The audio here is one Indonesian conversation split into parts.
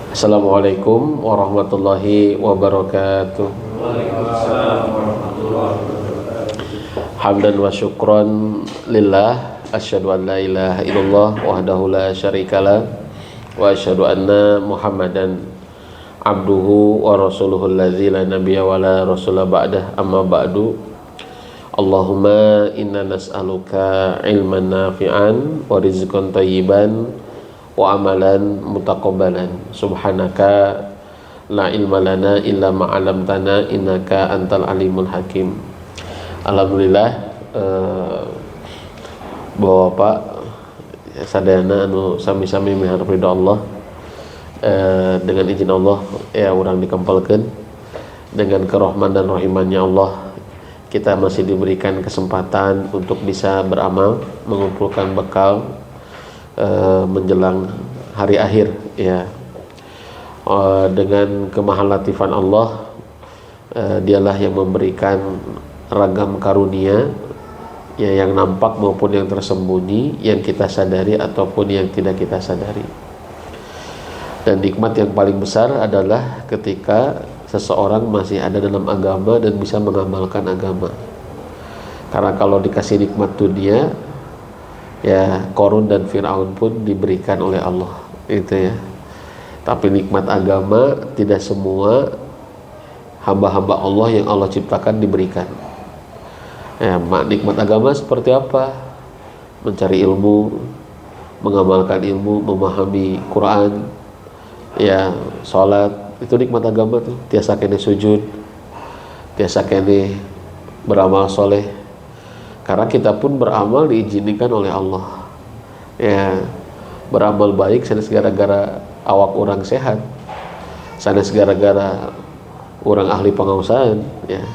Assalamualaikum warahmatullahi wabarakatuh. Waalaikumsalam warahmatullahi wabarakatuh. Hamdan wa syukran lillah, asyhadu an la ilaha illallah wahdahu la syarikalah wa asyhadu anna Muhammadan abduhu wa rasuluhul ladzi la nabiyya wa la rasula ba'dah, amma ba'du. Allahumma inna nas'aluka ilman nafi'an wa rizqan thayyiban wa amalan mutaqabbalan. Subhanaka la ilma lana illa ma 'allamtana innaka antal alimul hakim. Alhamdulillah, Bapak sadayana anu sami-sami miharep ridha Allah, dengan izin Allah ya urang dikempelkeun dengan kerahman dan rahimannya Allah. Kita masih diberikan kesempatan untuk bisa beramal, mengumpulkan bekal menjelang hari akhir ya. Dengan kemahalatifan Allah, dialah yang memberikan ragam karunia ya, yang nampak maupun yang tersembunyi, yang kita sadari ataupun yang tidak kita sadari. Dan nikmat yang paling besar adalah ketika seseorang masih ada dalam agama dan bisa mengamalkan agama. Karena kalau dikasih nikmat dunia ya, Qarun dan Fir'aun pun diberikan oleh Allah itu ya. Tapi nikmat agama tidak semua hamba-hamba Allah yang Allah ciptakan diberikan ya. Nikmat agama seperti apa? Mencari ilmu, mengamalkan ilmu, memahami Quran ya, sholat, itu nikmat agama tuh. Tiasa kene sujud, tiasa kene beramal soleh. Karena kita pun beramal diizinkan oleh Allah ya. Beramal baik sanes gara-gara awak orang sehat, sanes gara-gara orang ahli pengausahaan ya.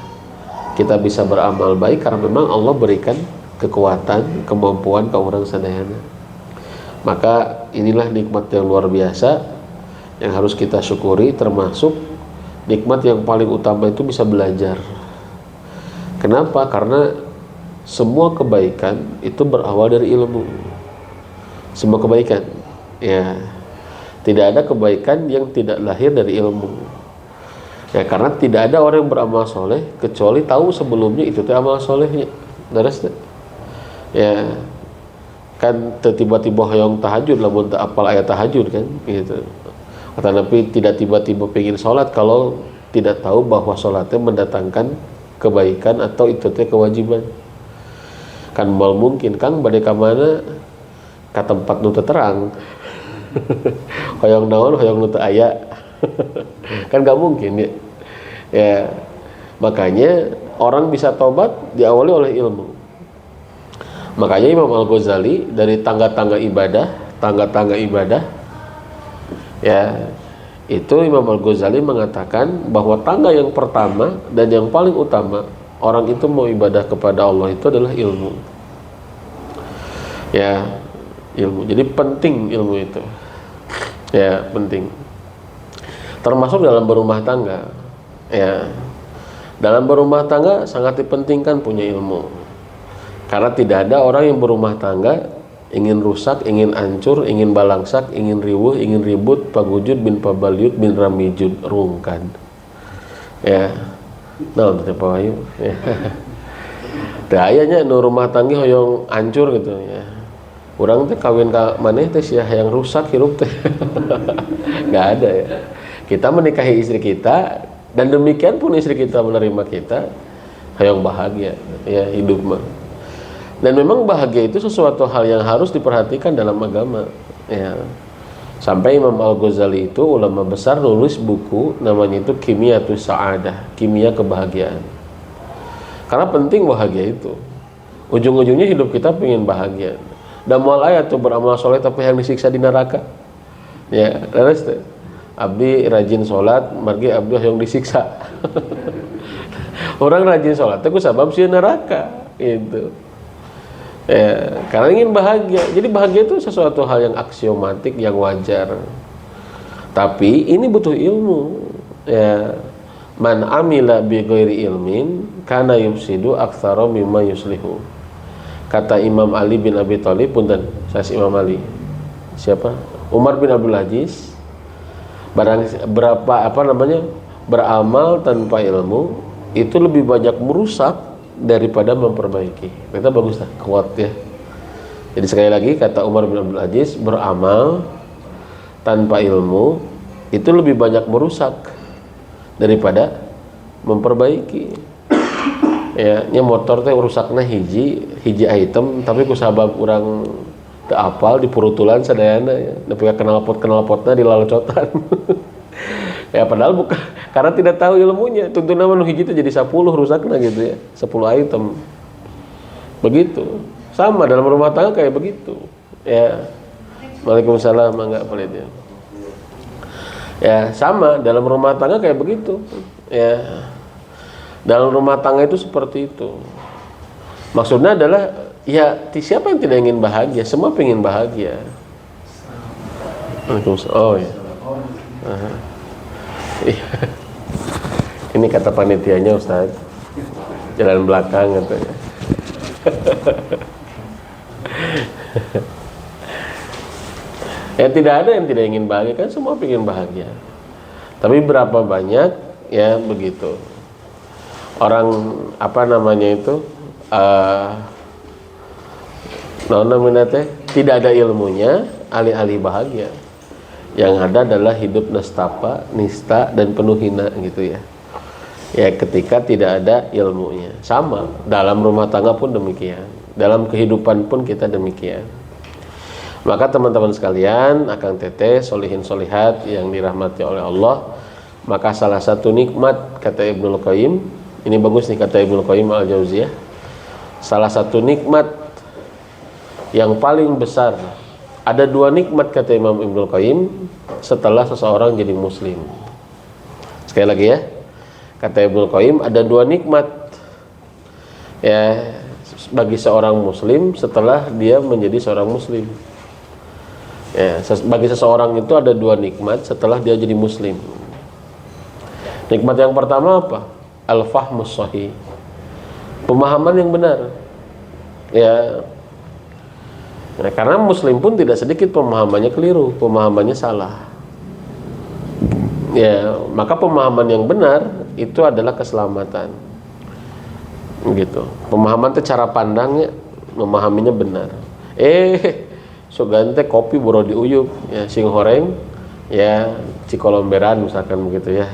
Kita bisa beramal baik karena memang Allah berikan kekuatan, kemampuan ke orang sadayana. Maka inilah nikmat yang luar biasa yang harus kita syukuri. Termasuk nikmat yang paling utama itu bisa belajar. Kenapa? Karena semua kebaikan itu berawal dari ilmu. Semua kebaikan ya, tidak ada kebaikan yang tidak lahir dari ilmu ya. Karena tidak ada orang yang beramal soleh kecuali tahu sebelumnya itu amal solehnya. Beres ya kan, tiba-tiba hoyong tahajud lamun teu apal ayat tahajud kan gitu. Tapi tidak tiba-tiba pengen sholat kalau tidak tahu bahwa sholatnya mendatangkan kebaikan atau itu kewajiban. Kan mal mungkin Kang bade ka mana ka tempat nu teu terang hoyong naon hoyong nu teu aya kan gak mungkin ya. Ya makanya orang bisa tobat diawali oleh ilmu. Makanya Imam Al-Ghazali dari tangga-tangga ibadah ya, itu Imam Al-Ghazali mengatakan bahwa tangga yang pertama dan yang paling utama orang itu mau ibadah kepada Allah itu adalah ilmu ya, ilmu. Jadi penting ilmu itu ya, penting. Termasuk dalam berumah tangga ya. Dalam berumah tangga sangat dipentingkan punya ilmu. Karena tidak ada orang yang berumah tangga ingin rusak, ingin hancur, ingin balangsak, ingin riweuh, ingin ribut, pagujud bin pabalyut bin ramijud rungkan ya. Nah, teh pawayu ya. Teh ayanya nu rumah tangga hoyong hancur gitu ya. Urang teh kawin ka maneh teh sia hayang rusak hirup teh. Enggak ada ya. Kita menikahi istri kita dan demikian pun istri kita menerima kita hayang bahagia ya hidup mah. Dan memang bahagia itu sesuatu hal yang harus diperhatikan dalam agama ya. Sampai Imam Al-Ghazali itu ulama besar nulis buku namanya itu Kimiyatus Sa'adah, kimia kebahagiaan. Karena penting bahagia itu. Ujung-ujungnya hidup kita pengen bahagia. Dan moal aya tuh beramal soleh tapi yang disiksa di neraka. Ya, terus abdi rajin sholat, margi abdi yang disiksa. Orang rajin sholat itu sabab sieun neraka gitu. Ya, karena ingin bahagia. Jadi bahagia itu sesuatu hal yang aksiomatik, yang wajar. Tapi ini butuh ilmu. Ya, man amila bi ghairi ilmin kana yufsidu aktsara mimma yuslihu. Kata Imam Ali bin Abi Thalib, punten, saya Imam Ali. Siapa? Umar bin Abdul Aziz. berapa beramal tanpa ilmu itu lebih banyak merusak daripada memperbaiki. Kita bagus lah, kuat ya. Jadi sekali lagi kata Umar bin Abdul Aziz, beramal tanpa ilmu itu lebih banyak merusak daripada memperbaiki. Ya, nya motor teh rusakna hiji item tapi kusabab urang teu apal dipurutulan sadayana ya. Nepi ka knalpotna dilalocotan. Ya padahal bukan karena tidak tahu ilmunya. Tuntuna mah nu hiji teh jadi 10 rusakna gitu ya. 10 item. Begitu. Sama dalam rumah tangga kayak begitu. Ya. Waalaikumsalam, enggak pelit ya. Ya, sama dalam rumah tangga kayak begitu. Ya. Dalam rumah tangga itu seperti itu. Maksudnya adalah ya siapa yang tidak ingin bahagia? Semua pengen bahagia. Oh ya. Ini kata panitianya Ustaz. Jalan belakang katanya. Ya tidak ada yang tidak ingin bahagia, kan semua pengen bahagia. Tapi berapa banyak ya begitu. Orang tidak ada ilmunya, alih-alih bahagia. Yang ada adalah hidup nestapa, nista dan penuh hina gitu ya. Ya ketika tidak ada ilmunya. Sama dalam rumah tangga pun demikian, dalam kehidupan pun kita demikian. Maka teman-teman sekalian, akang teteh, solihin solihat yang dirahmati oleh Allah, maka salah satu nikmat kata Ibnul Qayyim. Ini bagus nih kata Ibnu Qayyim al-Jauziyah. Salah satu nikmat yang paling besar, ada 2 nikmat kata Imam Ibnu Qayyim setelah seseorang jadi muslim. Sekali lagi ya. Kata Ibnu Qayyim ada 2 nikmat ya bagi seorang muslim setelah dia menjadi seorang muslim. Ya, bagi seseorang itu ada 2 nikmat setelah dia jadi muslim. Nikmat yang pertama apa? Al-fahmus sahih, pemahaman yang benar ya. Nah, karena muslim pun tidak sedikit pemahamannya keliru, pemahamannya salah ya. Maka pemahaman yang benar itu adalah keselamatan gitu. Pemahaman itu cara pandangnya, memahaminya benar. So gante kopi boro diuyup ya, sing horeng ya cikolomberan misalkan begitu ya.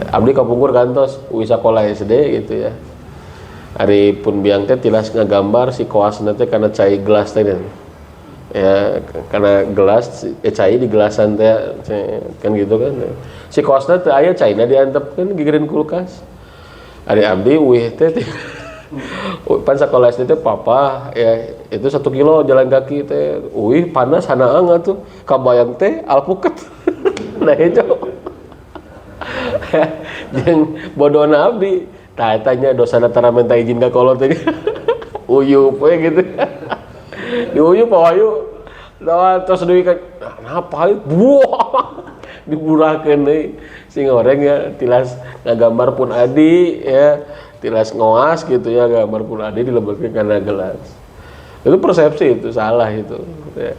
Abdi kapungkur kantos uwi sakola SD gitu ya. Ari pun biang teh tilas ngagambar si koasna teh kana cai gelas teh ya, karena gelas cai di gelasan teh kan gitu kan. Si koasna teh aya caina diantepkeun gigireun kulkas. Ari abdi uih teh pan sakola SD teh papa ya itu 1 kilo jalan kaki teh uih panas hanaang atuh kabayang teh alpuket. Nah itu jeung bodona abdi tanya dosana tara minta izin ka kolot teh uyup we gitu. Diuyup pawayu terus deui ka napa buah diburakeun deui sing goreng ya tilas ngagambar pun adi ya tilas ngoas gitu ya gambar pun adi dilebetkeun kana gelas. Itu persepsi itu salah itu ya.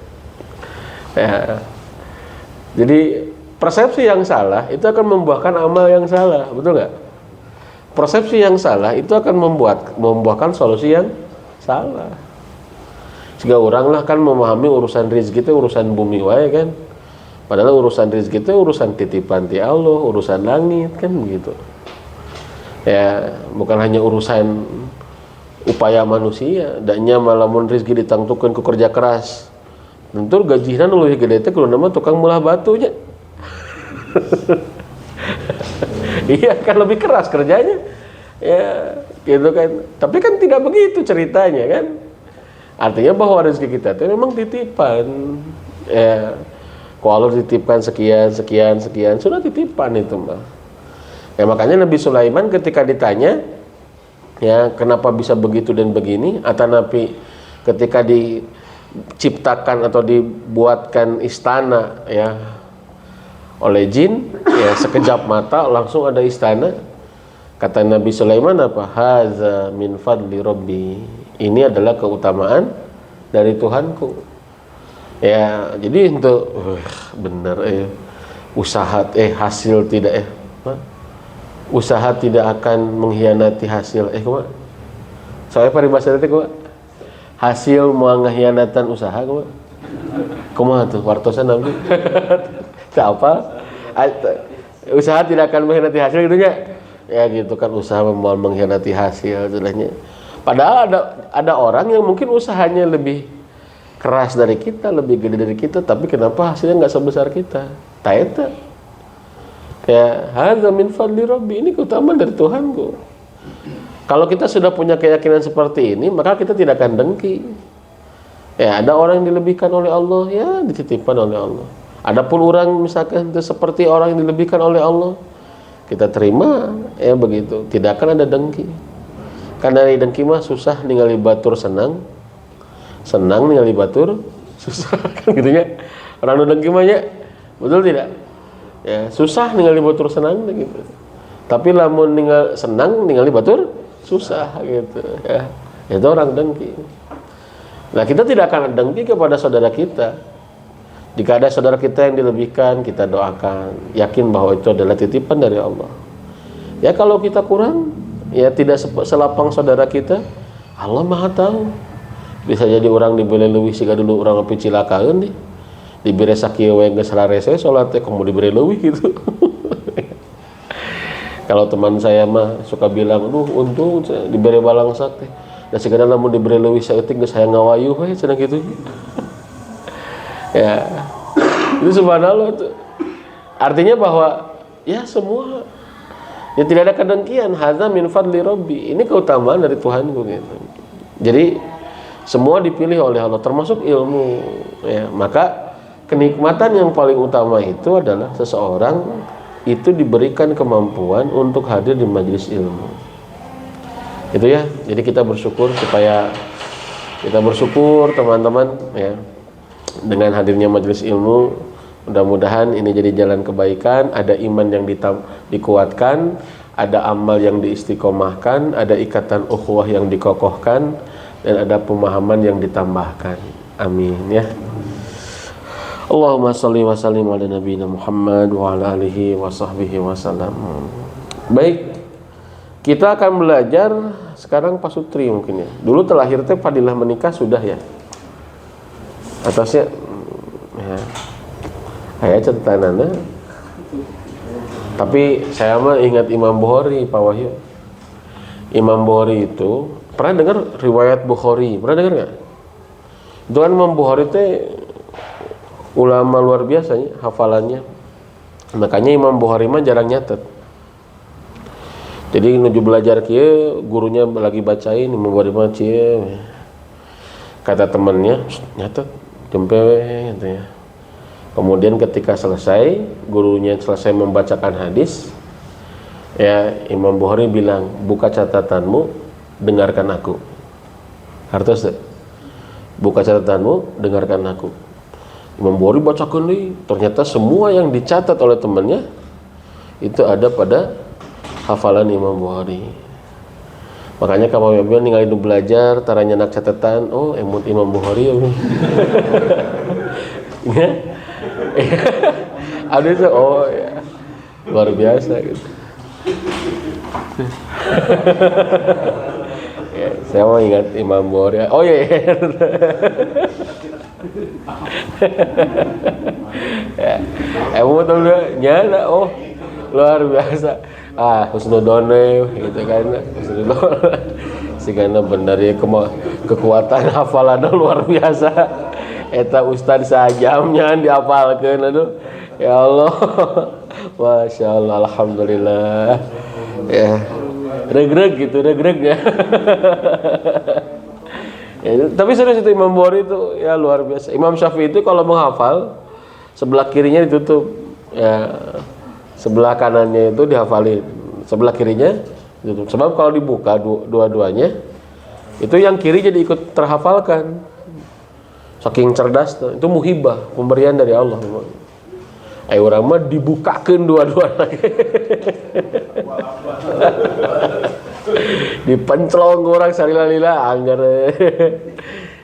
Jadi persepsi yang salah itu akan membuahkan amal yang salah, betul nggak? Persepsi yang salah itu akan membuahkan solusi yang salah. Sehingga orang lah kan memahami urusan rezeki itu urusan bumi wae kan. Padahal urusan rezeki itu urusan titipan ti Allah, urusan langit kan begitu. Ya, bukan hanya urusan upaya manusia, danya malamun rezeki ditangtukeun ku kerja keras. Tentu gajihna nu leuwih gede teh kuluna mah tukang mulah batunya. Iya kan lebih keras kerjanya ya gitu kan. Tapi kan tidak begitu ceritanya kan. Artinya bahwa rezeki kita itu memang titipan ya. Kalau dititipkan sekian sudah titipan itu mah ya. Makanya Nabi Sulaiman ketika ditanya ya kenapa bisa begitu dan begini, atau Nabi ketika diciptakan atau dibuatkan istana ya oleh jin ya sekejap mata langsung ada istana, kata Nabi Sulaiman apa? Haza min fadli rabbi, ini adalah keutamaan dari Tuhanku ya. Jadi untuk benar hasil tidak usaha tidak akan mengkhianati hasil kumaha soalnya paribasa teh kumaha hasil mengkhianatan usaha kumaha tuh wartosan nabi teu apa usaha tidak akan mengkhianati hasil gitu nya ya gitu kan usaha mengkhianati hasil sebenarnya padahal ada orang yang mungkin usahanya lebih keras dari kita, lebih gede dari kita, tapi kenapa hasilnya nggak sebesar kita? Taeta. Ya, hadza min fadli rabbi, ini keutamaan dari Tuhanku. Kalau kita sudah punya keyakinan seperti ini, maka kita tidak akan dengki. Ya, ada orang yang dilebihkan oleh Allah, ya dititipkan oleh Allah. Adapun orang misalkan itu seperti orang yang dilebihkan oleh Allah, kita terima, ya begitu. Tidak akan ada dengki. Karena dari dengki mah susah ningali batur senang ningali batur susah kan gitu nya. Orang nu dengki mah nya, betul tidak? Ya, susah ningali batur senang gitu. Tapi lamun senang ningali batur susah gitu ya. Itu orang dengki. Nah, kita tidak akan dengki kepada saudara kita. Jika ada saudara kita yang dilebihkan, kita doakan, yakin bahwa itu adalah titipan dari Allah. Ya kalau kita kurang, ya tidak selapang saudara kita, Allah Maha tahu. Bisa jadi orang dibeli leuwih siga dulu orang api cilakaeun nih. Dibere sakieu we geus larese salat teh komo dibere leuwih gitu. Kalau teman saya mah suka bilang, "Duh, untung dibere balangsak teh." Da sigana lamun dibere leuwih saeutik geus hayang ngawayuh we cenah kitu. Ya. Itu subhanallah tuh. Artinya bahwa ya semua ya tidak ada kedengkian, hadza min fadli rabbi. Ini keutamaan dari Tuhanku gitu. Jadi semua dipilih oleh Allah termasuk ilmu ya. Maka kenikmatan yang paling utama itu adalah seseorang itu diberikan kemampuan untuk hadir di majelis ilmu. Itu ya. Jadi kita bersyukur teman-teman ya dengan hadirnya majelis ilmu. Mudah-mudahan ini jadi jalan kebaikan, ada iman yang dikuatkan, ada amal yang diistiqomahkan, ada ikatan ukhuwah yang dikokohkan, dan ada pemahaman yang ditambahkan. Amin ya. Allahumma shalli wa sallim ala nabiyina Muhammad wa ala alihi wa sahbihi wasallam. Baik, kita akan belajar sekarang pasutri mungkin ya. Dulu terlahir teh fadilah menikah sudah ya. Atasnya ya. Aya catatanana. Tapi saya mah ingat Imam Bukhari, Pak Wahyu. Imam Bukhari itu pernah dengar riwayat Bukhari? Pernah dengar nggak? Itu kan Imam Bukhari teh ulama luar biasa ya, hafalannya. Makanya Imam Bukhari mah jarang nyatet. Jadi nuju belajar kieu, gurunya lagi bacain Imam Bukhari mah kieu. Kata temannya, nyatet jempe gitu ya. Kemudian ketika selesai, gurunya selesai membacakan hadis, ya Imam Bukhari bilang, buka catatanmu, dengarkan aku. Hartos deh. Buka catatanmu, dengarkan aku. Imam Bukhari bacakan nih, ternyata semua yang dicatat oleh temannya itu ada pada hafalan Imam Bukhari. Makanya kalau Imam ningali nu belajar, taranya nak catatan, oh emut Imam Bukhari ya. Ya. Ada itu, oh ya, luar biasa gitu. Ya, saya mau ingat Imam Bukhari. Oh iya. Ya, emang betul nyala, oh luar biasa. Husnudone gitu kan, husnudone. Sigana bener ya kekuatan hafalan luar biasa. Eta ustaz sajamnya dihafalkeun aduh. Ya Allah. Masya Allah, alhamdulillah. Ya. Regreg gitu, regreg ya. Ya. Tapi serius itu Imam Bukhari itu ya luar biasa. Imam Syafi'i itu kalau menghafal sebelah kirinya ditutup. Ya. Sebelah kanannya itu dihafalin. Sebelah kirinya ditutup. Sebab kalau dibuka dua-duanya itu yang kiri jadi ikut terhafalkan. Saking cerdas itu muhibah, pemberian dari Allah memang. Ayo urang mah dibukakeun dua-duanya. Dipenclong orang salila-lila anggar.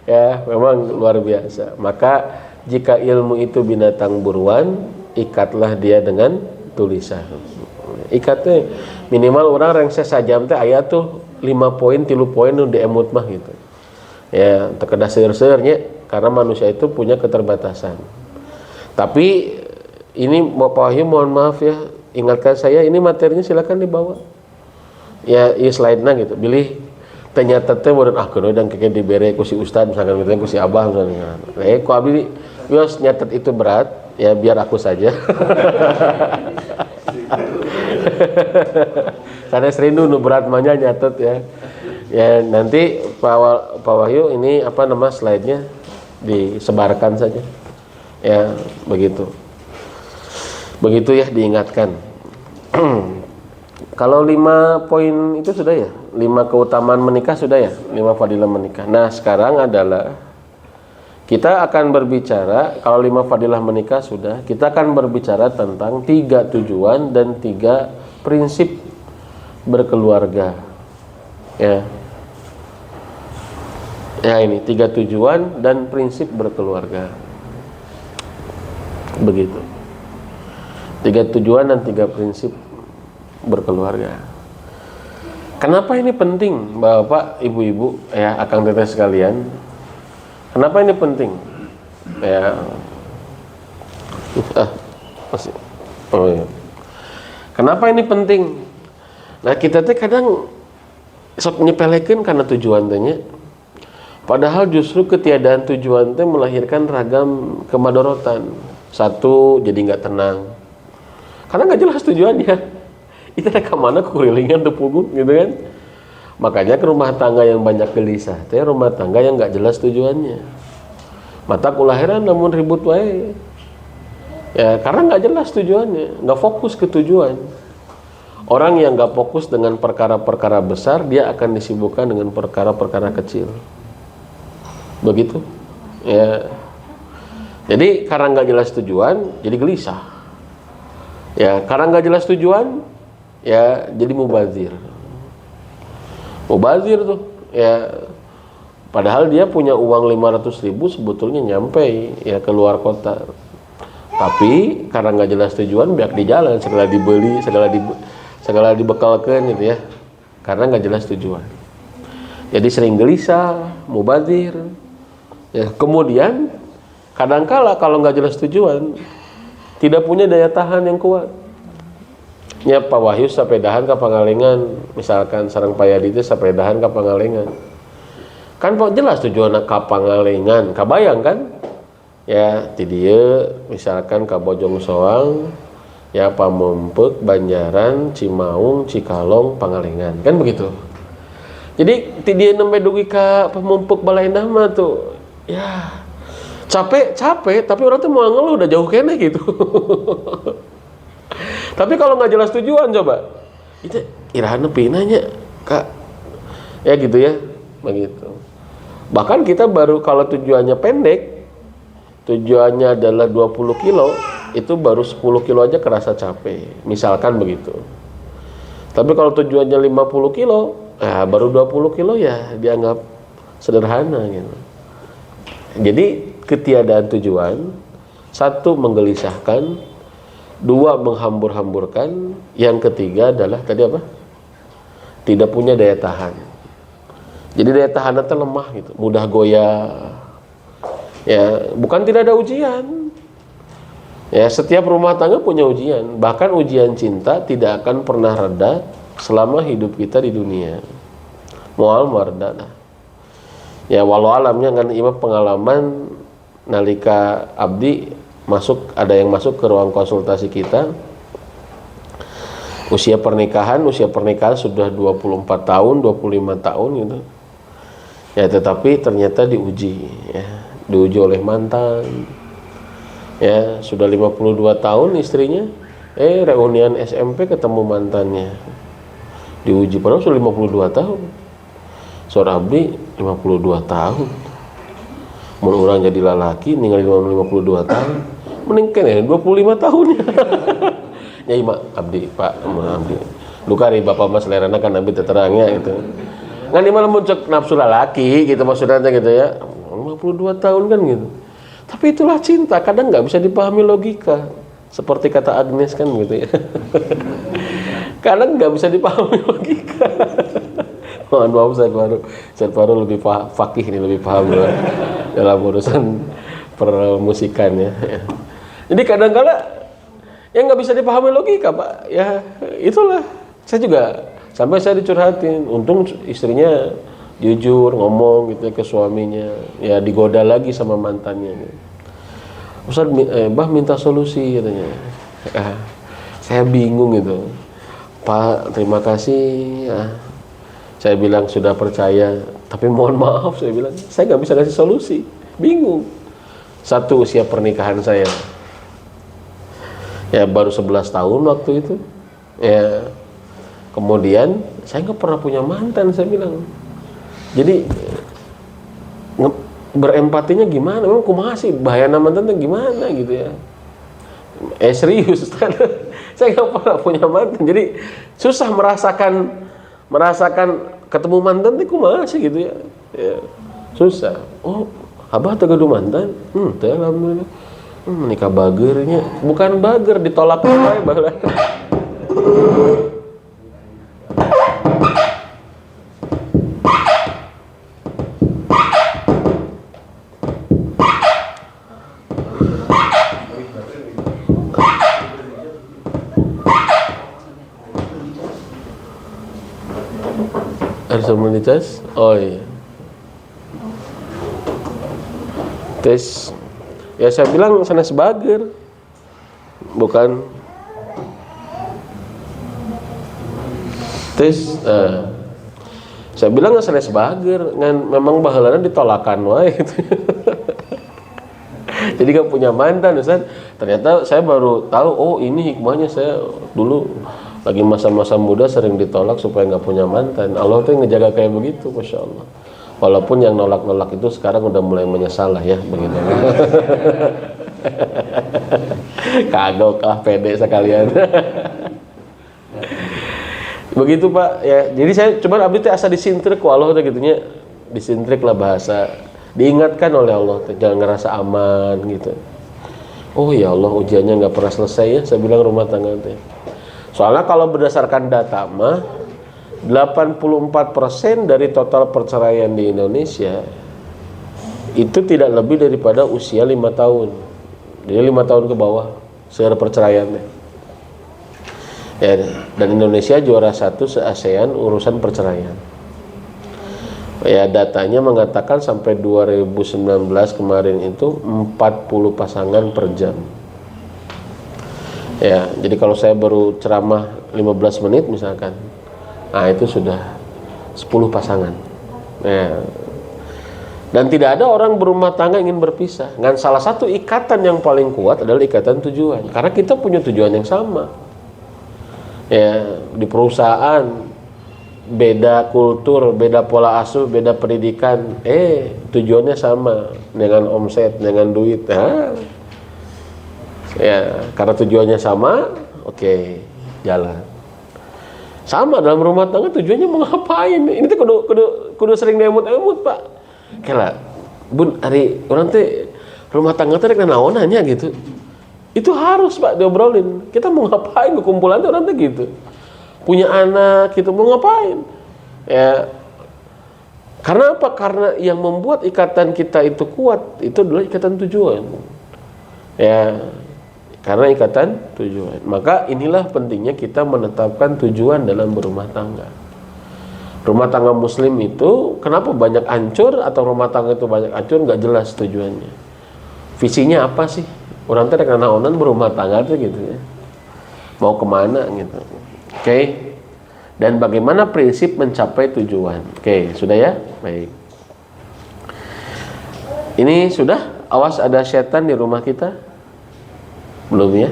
Ya, memang luar biasa. Maka jika ilmu itu binatang buruan, ikatlah dia dengan tulisan. Ikatnya minimal orang yang sesajam teh aya tuh 5 poin 3 poin nu diemut mah gitu. Ya, terkena seur-seurnya karena manusia itu punya keterbatasan. Tapi ini Bapak Wahyu mohon maaf ya, ingatkan saya ini materinya silakan dibawa. Ya, slide-na gitu. Pilih ternyata teh meureun keun dan keke dibere ku si ustad misalkan gitu ku si abah misalkan. Ku abdi wios nyatet itu berat, ya biar aku saja. Sanes rindu nu berat mah nyatet ya. Ya nanti Pak Wahyu ini slide-nya disebarkan saja. Ya, begitu. Begitu ya diingatkan. Kalau 5 poin itu sudah ya? 5 keutamaan menikah sudah ya? 5 fadilah menikah. Nah, sekarang adalah kita akan berbicara, kalau 5 fadilah menikah sudah, kita akan berbicara tentang 3 tujuan dan 3 prinsip berkeluarga. Ya. Ya ini 3 tujuan dan prinsip berkeluarga. Begitu. 3 tujuan dan 3 prinsip berkeluarga. Kenapa ini penting, Bapak, Ibu-ibu, ya, akang teteh sekalian? Kenapa ini penting? Ya. Masih. Oh ya. Kenapa ini penting? Nah, kita teh kadang sok nyepelekeun karena tujuan teh nya. Padahal justru ketiadaan tujuan teh melahirkan ragam kemadorotan. Satu, jadi nggak tenang. Karena nggak jelas tujuannya. Itu teh kemana kelilingan tepugun gitu kan. Makanya ke rumah tangga yang banyak gelisah teh rumah tangga yang nggak jelas tujuannya. Mata kulahiran namun ribut wae. Ya karena nggak jelas tujuannya, nggak fokus ke tujuan. Orang yang nggak fokus dengan perkara-perkara besar, dia akan disibukkan dengan perkara-perkara kecil. Begitu. Ya. Jadi karena nggak jelas tujuan, jadi gelisah. Ya karena nggak jelas tujuan, ya jadi mubazir. Mubazir tuh, ya padahal dia punya uang 500.000 sebetulnya nyampe ya ke luar kota. Tapi karena nggak jelas tujuan, biar di jalan segala dibeli, segala dibekalkan gitu ya. Karena nggak jelas tujuan. Jadi sering gelisah, mubazir. Ya, kemudian kadangkala kalau nggak jelas tujuan, tidak punya daya tahan yang kuat. Ya Pak Wahyu sapedahan ka Pangalengan, misalkan sareng Payadi teh sapedahan ka Pangalengan. Kan Pak jelas tujuan ka Pangalengan, kabayang kan? Ya, ti dieu misalkan ka Bojong Soang, ya Pamempek, Banjaran, Cimaung, Cikalong, Pangalengan. Kan begitu. Jadi ti dieu nembe dugi ka Pamempek Balaendah mah tuh. Ya. Capek, tapi orang tuh mau ngeluh udah jauh kene gitu. Tapi kalau nggak jelas tujuan coba, itu irahan nepi nanya, Kak. Ya gitu ya, begitu. Bahkan kita baru kalau tujuannya pendek, tujuannya adalah 20 kilo, itu baru 10 kilo aja kerasa capek. Misalkan begitu. Tapi kalau tujuannya 50 kilo, baru 20 kilo ya dianggap sederhana gitu. Jadi ketiadaan tujuan, 1 menggelisahkan, 2 menghambur-hamburkan, yang ketiga adalah tadi apa? Tidak punya daya tahan. Jadi daya tahannya lemah gitu, mudah goyah. Ya, bukan tidak ada ujian. Ya, setiap rumah tangga punya ujian. Bahkan ujian cinta tidak akan pernah reda selama hidup kita di dunia. Moal marda. Ya, walau alamnya kan imam pengalaman nalika abdi ada yang masuk ke ruang konsultasi kita. Usia pernikahan sudah 24 tahun, 25 tahun gitu. Ya, tetapi ternyata diuji oleh mantan. Ya, sudah 52 tahun istrinya, reunian SMP ketemu mantannya. Diuji padahal sudah 52 tahun. Seorang abdi 52 tahun. Mun urang jadi lalaki ningali 52 tahun, mending kene 25 tahun ya. Nyai mak abdi, Pak, abdi. Lukari bapak mas lerana kan abdi terangnya gitu. Ngan di malam muncul nafsu lalaki gitu maksudnya gitu ya. 52 tahun kan gitu. Tapi itulah cinta, kadang nggak bisa dipahami logika. Seperti kata Agnes kan gitu ya. Kadang nggak bisa dipahami logika. Mohon maaf, saya baru lebih fakih nih, lebih paham dalam urusan permusikan ya. Jadi kadang-kala yang nggak bisa dipahami logika Pak, ya itulah. Saya juga sampai saya dicurhatin. Untung istrinya jujur ngomong gitu ke suaminya, ya digoda lagi sama mantannya. Ustaz, Bah minta solusi katanya. Saya bingung gitu. Pak, terima kasih. Saya bilang sudah percaya, tapi mohon maaf saya bilang, saya nggak bisa kasih solusi. Bingung. Satu, usia pernikahan saya. Ya baru 11 tahun waktu itu. Ya. Kemudian saya nggak pernah punya mantan, saya bilang. Jadi berempatinya gimana? Memang kumaha sih bahaya mantan tuh gimana gitu ya? Serius, saya nggak pernah punya mantan, jadi susah merasakan ketemu mantan tuh kumaha sih gitu ya? Susah. Oh, abah teu gaduh mantan? Teu alhamdulillah. Nikah bagernya, bukan bager ditolak wae baheula. Harus dites? Oh iya. Tes. Ya saya bilang sanes bager. Bukan tes. Saya bilang sanes bager, ngan memang baheulana ditolakan wae gitu. Jadi gak punya mantan, Ustaz. Ternyata saya baru tahu, oh ini hikmahnya. Saya dulu lagi masa-masa muda sering ditolak supaya nggak punya mantan. Allah tuh ngejaga kayak begitu, Masya Allah. Walaupun yang nolak-nolak itu sekarang udah mulai menyesal lah ya, begitu. Kagok lah, pede sekalian. Begitu Pak ya. Jadi saya cuman abdi teh asa disintrik ku Allah udah gitunya, disintrik lah bahasa. Diingatkan oleh Allah tuh, jangan ngerasa aman gitu. Oh ya Allah, ujiannya nggak pernah selesai ya, saya bilang rumah tangga teh. Soalnya kalau berdasarkan data mah 84% dari total perceraian di Indonesia itu tidak lebih daripada usia 5 tahun. Jadi 5 tahun ke bawah secara perceraiannya. Ya, dan Indonesia juara 1 se-ASEAN urusan perceraian. Ya, datanya mengatakan sampai 2019 kemarin itu 40 pasangan per jam. Ya, jadi kalau saya baru ceramah 15 menit misalkan, nah itu sudah 10 pasangan. Ya. Dan tidak ada orang berumah tangga ingin berpisah. Dan salah satu ikatan yang paling kuat adalah ikatan tujuan. Karena kita punya tujuan yang sama. Ya, di perusahaan beda kultur, beda pola asuh, beda pendidikan, tujuannya sama dengan omset, dengan duit. Ya, karena tujuannya sama, oke, jalan. Sama dalam rumah tangga tujuannya mau ngapain? Ini tuh kudu sering emut-emut, Pak. Kela, Bun, hari orang teh rumah tangga teh rek naonanya gitu. Itu harus, Pak, diobrolin. Kita mau ngapain ke kumpulan teh orang teh gitu. Punya anak gitu mau ngapain? Ya. Karena apa? Karena yang membuat ikatan kita itu kuat itu adalah ikatan tujuan. Ya. Karena ikatan tujuan. Maka inilah pentingnya kita menetapkan tujuan dalam berumah tangga. Rumah tangga muslim itu kenapa banyak hancur atau rumah tangga itu banyak hancur, nggak jelas tujuannya. Visinya apa sih? Orang teh rek naonan berumah tangga tuh gitu ya. Mau kemana gitu. Oke. Dan bagaimana prinsip mencapai tujuan. Oke, sudah ya? Baik. Ini sudah? Awas ada setan di rumah kita? Belum ya.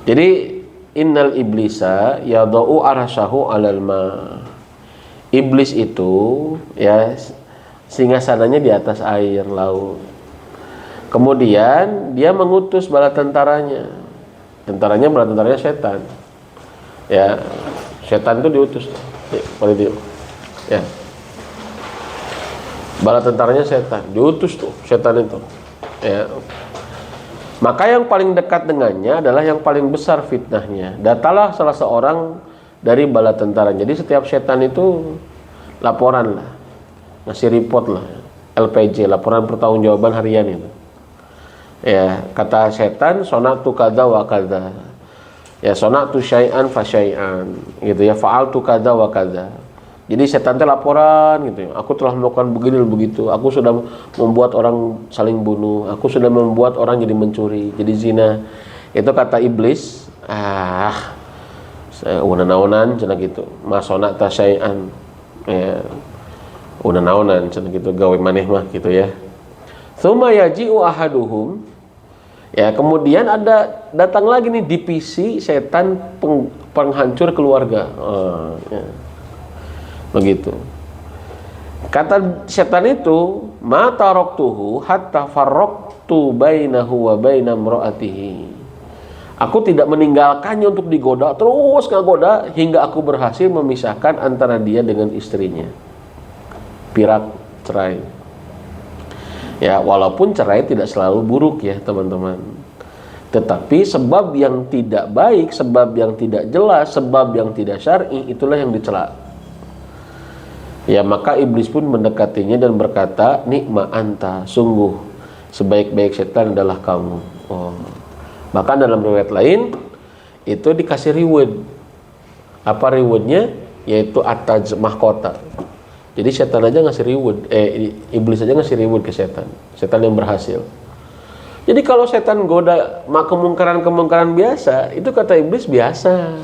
Jadi innal iblisa yadau arasyahu 'alal ma. Iblis itu ya singgasananya di atas air laut. Kemudian dia mengutus bala tentaranya. Bala tentaranya setan. Ya, setan itu diutus. Ya. Bala tentaranya setan, diutus tuh setan itu. Ya. Maka yang paling dekat dengannya adalah yang paling besar fitnahnya. Datalah salah seorang dari bala tentara. Jadi setiap setan itu laporan lah, ngasih report lah, LPJ, laporan pertanggungjawaban harian itu. Ya, kata setan, sonatu kada wa kada. Ya, sonatu syai'an fa syai'an, gitu ya, fa'altu kada wa kada. Jadi setan teh laporan gitu ya. Aku telah melakukan begini begitu. Aku sudah membuat orang saling bunuh. Aku sudah membuat orang jadi mencuri, jadi zina. Itu kata iblis. Saya naonan cenah gitu. Masona tasyai'an. Ya. Naonan cenah gitu, gawe maneh mah gitu ya. Tsumma yaji'u ahaduhum. Ya, kemudian ada datang lagi nih divisi setan penghancur keluarga. Ya. Begitu. Kata setan itu, ma taraktuhu hatta farraqtu bainahu wa baina imraatihi. Aku tidak meninggalkannya untuk digoda, terus ngagoda hingga aku berhasil memisahkan antara dia dengan istrinya. Pirak, cerai. Ya, walaupun cerai tidak selalu buruk ya, teman-teman. Tetapi sebab yang tidak baik, sebab yang tidak jelas, sebab yang tidak syar'i, itulah yang dicela. Ya, maka iblis pun mendekatinya dan berkata, nikma anta, sungguh sebaik-baik setan adalah kamu. Bahkan dalam riwayat lain itu dikasih reward. Apa rewardnya? Yaitu ataj mahkota. Jadi setan aja ngasih reward, iblis aja ngasih reward ke setan. Setan yang berhasil. Jadi kalau setan goda kemungkaran-kemungkaran biasa, itu kata iblis biasa.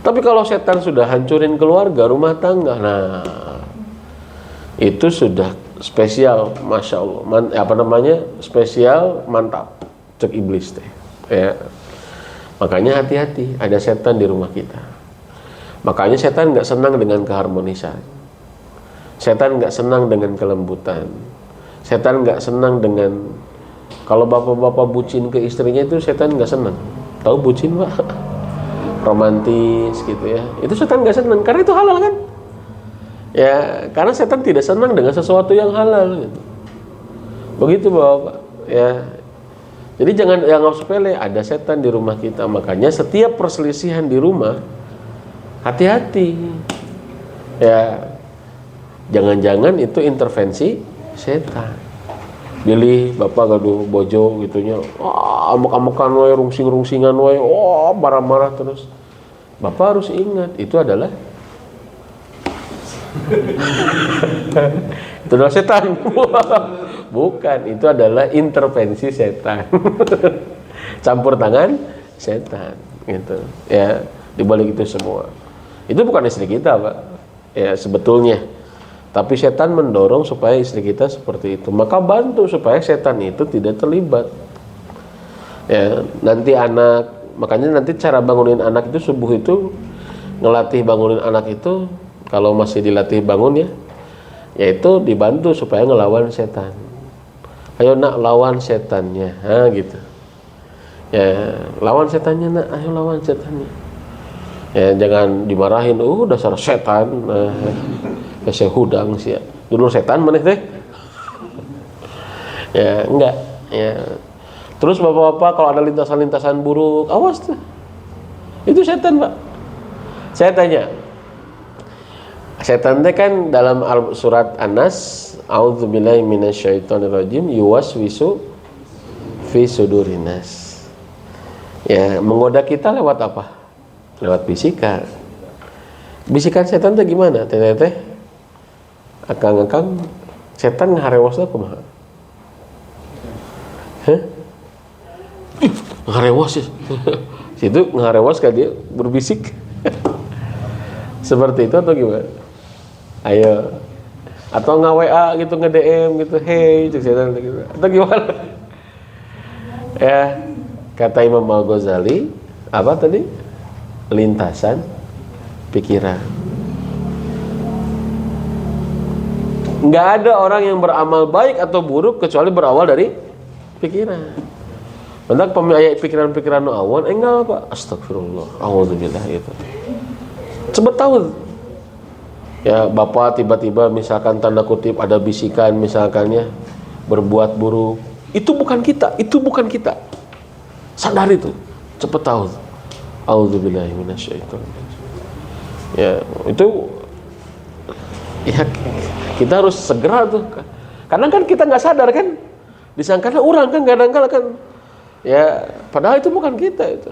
Tapi kalau setan sudah hancurin keluarga, rumah tangga, nah itu sudah spesial, masya Allah. Spesial, mantap, cek iblis teh. Ya. Makanya hati-hati, ada setan di rumah kita. Makanya setan nggak senang dengan keharmonisan. Setan nggak senang dengan kelembutan. Setan nggak senang dengan kalau bapak-bapak bucin ke istrinya, itu setan nggak senang. Tahu bucin, Pak? Romantis gitu ya, itu setan gak senang karena itu halal kan ya, karena setan tidak senang dengan sesuatu yang halal gitu. Begitu Bapak ya. Jadi jangan anggap sepele ada setan di rumah kita. Makanya setiap perselisihan di rumah hati-hati ya, jangan-jangan itu intervensi setan. Pilih bapak gaduh bojo gitunya, amek-amekan wae, rungsing-rungsingan wae, marah-marah terus. Bapak harus ingat itu adalah itu adalah setan. Bukan, itu adalah intervensi setan. Campur tangan setan gitu. Ya, dibalik itu semua. Itu bukan istri kita, Pak. Ya, sebetulnya. Tapi setan mendorong supaya istri kita seperti itu. Maka bantu supaya setan itu tidak terlibat. Ya, nanti makanya nanti cara bangunin anak itu subuh itu, ngelatih bangunin anak itu, kalau masih dilatih bangun ya, yaitu dibantu supaya ngelawan setan. Ayo nak, lawan setannya, gitu. Ya, lawan setannya nak, ayo lawan setannya. Ya, jangan dimarahin, dasar setan. Ya saya hudang sih ya. Dulu setan maneh teh. Ya, enggak. Ya. Terus bapak-bapak kalau ada lintasan-lintasan buruk, awas tuh. Itu setan, Pak. Saya tanya. Setan teh kan dalam surat An-Nas, a'udzubillahi minasyaitonirrajim, yuwaswisu fi sudurinas. Ya, menggoda kita lewat apa? Lewat bisikan. Bisikan setan teh gimana? Teh akang-akang setan ngaharewasna kumaha? Ngarewas ya. Situ ngarewas ka dia berbisik. Seperti itu atau gimana? Ayo. Atau nge-WA gitu, nge-DM gitu, hey, cek setan gitu. Atau gimana? Ya, kata Imam Al-Ghazali, apa tadi? Lintasan pikiran. Nggak ada orang yang beramal baik atau buruk kecuali berawal dari pikiran. Bentak pikiran-pikiran nu awan, enggak apa? Astagfirullah, auzubillah gitu. Coba tahu. Ya, bapak tiba-tiba misalkan tanda kutip ada bisikan misalkannya berbuat buruk, itu bukan kita, itu bukan kita. Sadar itu, cepet tahu. Auzubillahi minasyaitonir rajim. Ya, itu ya kita harus segera tuh. Karena kan kita nggak sadar kan, disangkanya orang kan kadang-kadang kan, ya padahal itu bukan kita itu.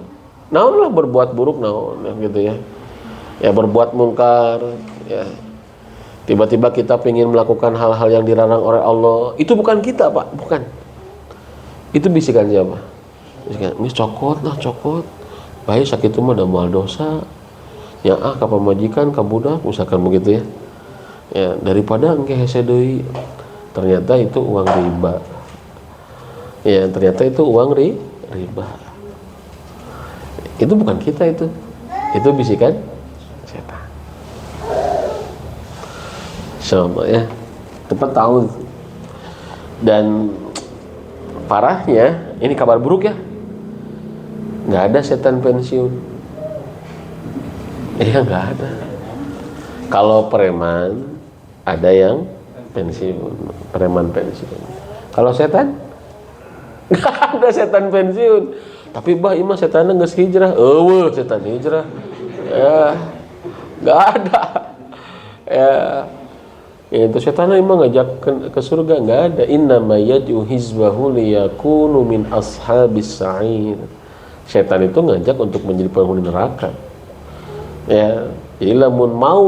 Naon lah berbuat buruk naon gitu ya. Ya berbuat mungkar, ya tiba-tiba kita ingin melakukan hal-hal yang dilarang oleh Allah, itu bukan kita Pak, bukan. Itu bisikan siapa? Bisikan, ini cokot lah cokot. Baik sakit itu mah ada moal dosa. Ya ka pamajikan, ka budak, misalkan begitu ya. Ya daripada engke hese deui. Ternyata itu uang riba. Ya ternyata itu uang riba. Itu bukan kita itu. Itu bisikan setan. Sama ya. Cepat tahu. Dan parahnya, ini kabar buruk ya, nggak ada setan pensiun. Iya nggak ada. Kalau preman ada yang pensiun, preman pensiun. Kalau setan nggak ada setan pensiun. Tapi bah imah setannya nggak hijrah. Setan hijrah. Ya nggak ada. Ya itu setan emang ngajak ke surga, nggak ada. Innama yad'u hizbahu liyakunu min ashabis sa'ir. Setan itu ngajak untuk menjadi penghuni neraka. Ya, jadi lamun mau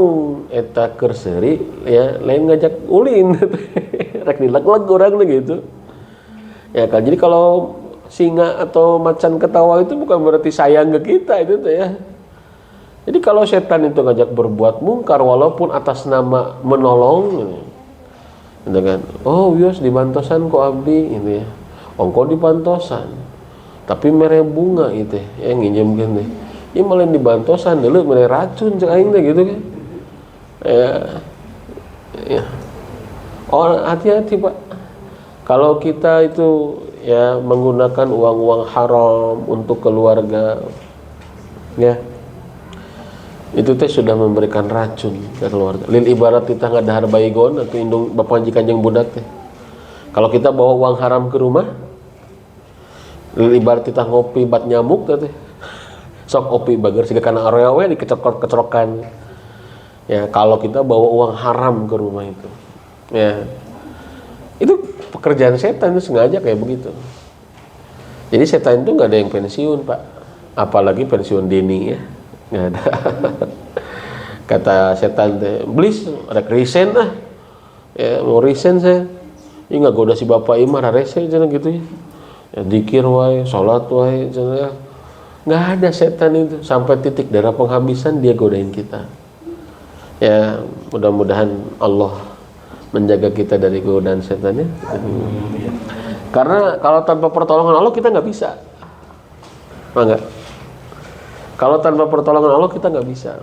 eta keur seuri ya lain ngajak ulin. Rek dileg-leg urang gitu. Ya kan jadi kalau singa atau macan ketawa itu bukan berarti sayang ke kita itu tuh ya. Jadi kalau setan itu ngajak berbuat mungkar walaupun atas nama menolong gitu kan. Oh wios dibantosan ku abdi gitu ya. Ongko dibantosan. Tapi mere bunga itu ya nginjem gini. Ieu malah dibantosan deuleu mere racun cek aing teh gitu kan. Ya. Oh hati-hati Pak. Kalau kita itu ya menggunakan uang-uang haram untuk keluarga ya, itu teh sudah memberikan racun ke keluarga. Lil ibarat kita ngadahar baygon atau indung bapak jikan jeung budak teh. Kalau kita bawa uang haram ke rumah, lil ibarat kita ngopi bat nyamuk teh. Sok kopi bager siga kana area we dikecrok-kecrokan. Ya, kalau kita bawa uang haram ke rumah itu. Ya. Itu pekerjaan setan itu sengaja kayak begitu. Jadi setan itu nggak ada yang pensiun Pak, apalagi pensiun dini ya. Nggak ada. Kata setan teh, "Blis, rek resign ah." Ya, mau resign saya. Ini nggak goda si bapak imah rarese cenah gitu ya. Ya zikir wae, salat wae cenah ya. Nggak ada setan itu sampai titik darah penghabisan dia godain kita. Ya, mudah-mudahan Allah menjaga kita dari godaan setan ya. Karena kalau tanpa pertolongan Allah kita nggak bisa. Enggak. Kalau tanpa pertolongan Allah kita nggak bisa.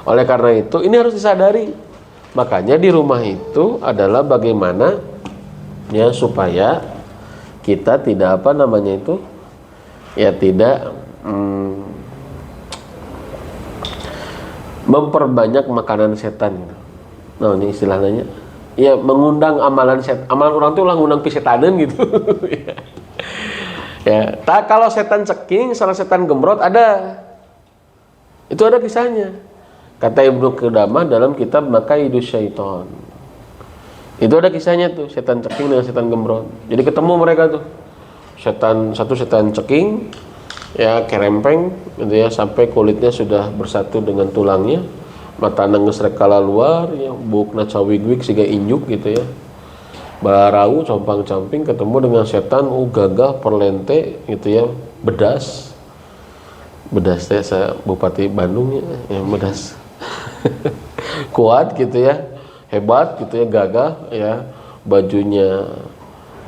Oleh karena itu ini harus disadari. Makanya di rumah itu adalah bagaimana ya supaya kita tidak apa namanya itu ya tidak memperbanyak makanan setan. Nah ini istilahnya ya mengundang amalan setan. Amalan orang itu ulang ngundang pisetanan gitu. Ya, kalau setan ceking, salah setan gembrot ada. Itu ada kisahnya. Kata Ibnu Qudamah dalam kitab Makaidus Syaiton. Itu ada kisahnya tuh, setan ceking dengan setan gembrot. Jadi ketemu mereka tuh. Satu setan ceking ya kerempeng gitu ya sampai kulitnya sudah bersatu dengan tulangnya. Matana geus rek kalaluar ya, bukna cawig-wig siga injuk gitu ya. Barau compang-camping ketemu dengan setan gagah perlente gitu ya, bedas teh Bupati Bandung ya bedas kuat gitu ya, hebat gitu ya, gagah ya, bajunya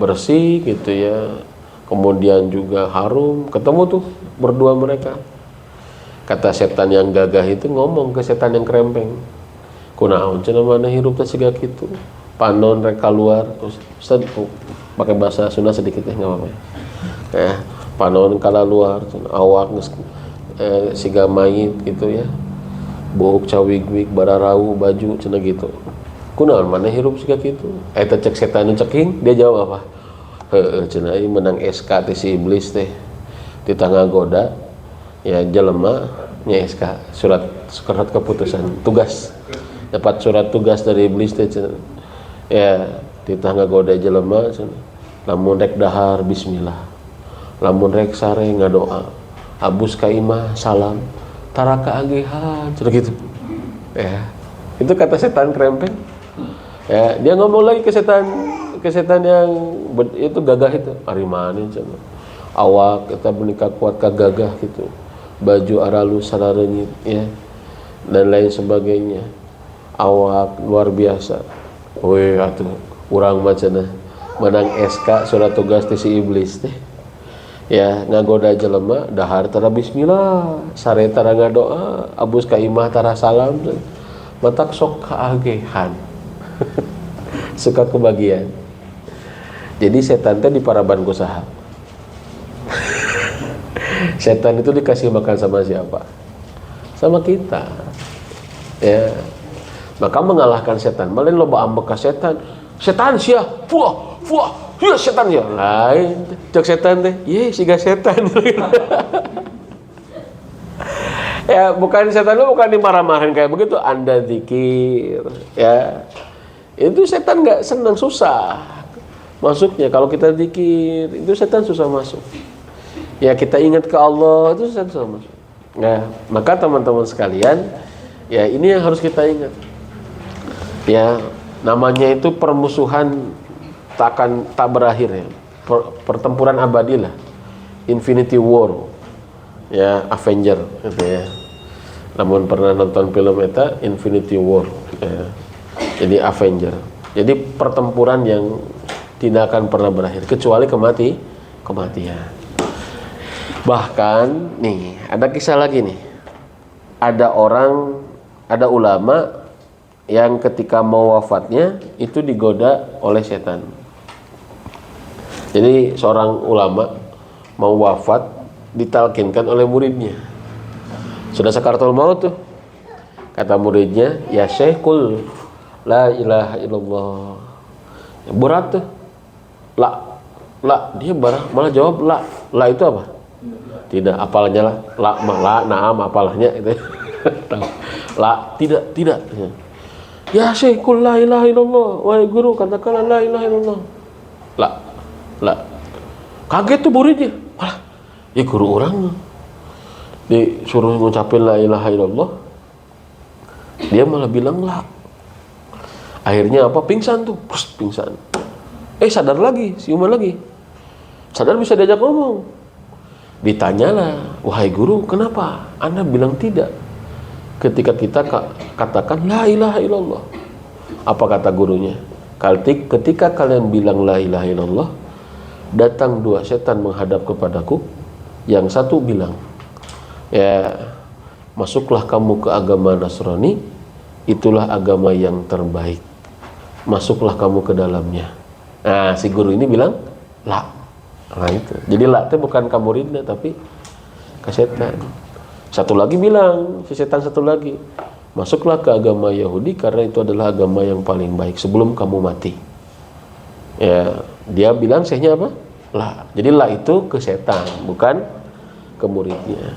bersih gitu ya, kemudian juga harum. Ketemu tuh berdua mereka. Kata setan yang gagah itu ngomong ke setan yang kerempeng, kunaon cenah mana hirup teh siga kitu, panon rek keluar. Ustaz pakai bahasa Sunda sedikit ya enggak apa-apa ya. Panon kalaluar awak geus siga mayit gitu ya, buk cawig-wig bararau baju cenah gitu. Kunaon mana hirup siga kitu? Eta cek setan ceking, dia jawab apa? cenah ieu menang SK teh si iblis teh di tangga goda ya jelema nya SK surat keputusan tugas, dapat surat tugas dari iblis teh cenah ya di tangga goda jelema cenah lamun rek dahar bismillah, lamun rek sare ngadoa, abus ka imah salam, tara kaagehan cenah gitu ya. Itu kata setan krempeng ya. Dia ngomong lagi ke setan yang itu gagah itu, ari mani cenah awak kita menikah kuat ka gagah gitu, baju aralu sararenyit ya dan lain sebagainya, awak luar biasa. Weh atuh urang mah cenah menang SK surat tugas ti si iblis teh ya, ngagoda jelema dahar tara bismillah, sare tara ngadoa, abus ka imah tara salam, matak sok kaagehan. Suka kebagian. Jadi setan teh diparaban ku saha? Setan itu dikasih makan sama siapa? Sama kita. Ya. Maka mengalahkan setan, malen loba ambek ka setan. Setan sia, fuah, ya setan ya. Lain, cek setan teh, ye siga setan. Ya, bukan setan lu bukan dimarah-marahin kayak begitu, Anda zikir, ya. Itu setan nggak senang, susah masuknya. Kalau kita zikir, itu setan susah masuk. Ya, kita ingat ke Allah, itu setan susah masuk. Nah, maka teman-teman sekalian, ya ini yang harus kita ingat. Ya, namanya itu permusuhan tak berakhir ya. Pertempuran abadi lah. Infinity War. Ya, Avenger gitu ya. Namun pernah nonton film eta Infinity War ya. Jadi Avenger. Jadi pertempuran yang tidak akan pernah berakhir kecuali kematian. Bahkan nih, ada kisah lagi nih. Ada ulama yang ketika mau wafatnya itu digoda oleh setan. Jadi seorang ulama mau wafat ditalkinkan oleh muridnya. Sudah sakaratul maut tuh. Kata muridnya, "Ya Syekhul la ilaha illallah." Berat tuh. La dia malah jawab la. La itu apa? Tidak, apalnya lah. La naam apalahnya itu. La tidak. Ya Syekhul la ilaha illallah. Wahai guru, katakanlah la ilaha illallah. La. Kaget tuh muridnya. Malah ya guru orang disuruh ngucapin la ilaha illallah, dia malah bilang la. Akhirnya apa? Pingsan tuh. Pingsan. Sadar lagi, siuman lagi. Sadar bisa diajak ngomong. Ditanyalah, wahai guru, kenapa Anda bilang tidak ketika kita katakan la ilaha illallah? Apa kata gurunya? Ketika kalian bilang la ilaha illallah, datang dua setan menghadap kepadaku. Yang satu bilang, ya masuklah kamu ke agama Nasrani, itulah agama yang terbaik, masuklah kamu ke dalamnya. Nah, si guru ini bilang la. Nah itu, jadi la itu bukan ke muridnya tapi ke setan. Satu lagi bilang, si setan satu lagi, masuklah ke agama Yahudi karena itu adalah agama yang paling baik sebelum kamu mati. Ya, dia bilang sehnya apa? La. Jadi la itu ke setan, bukan ke muridnya.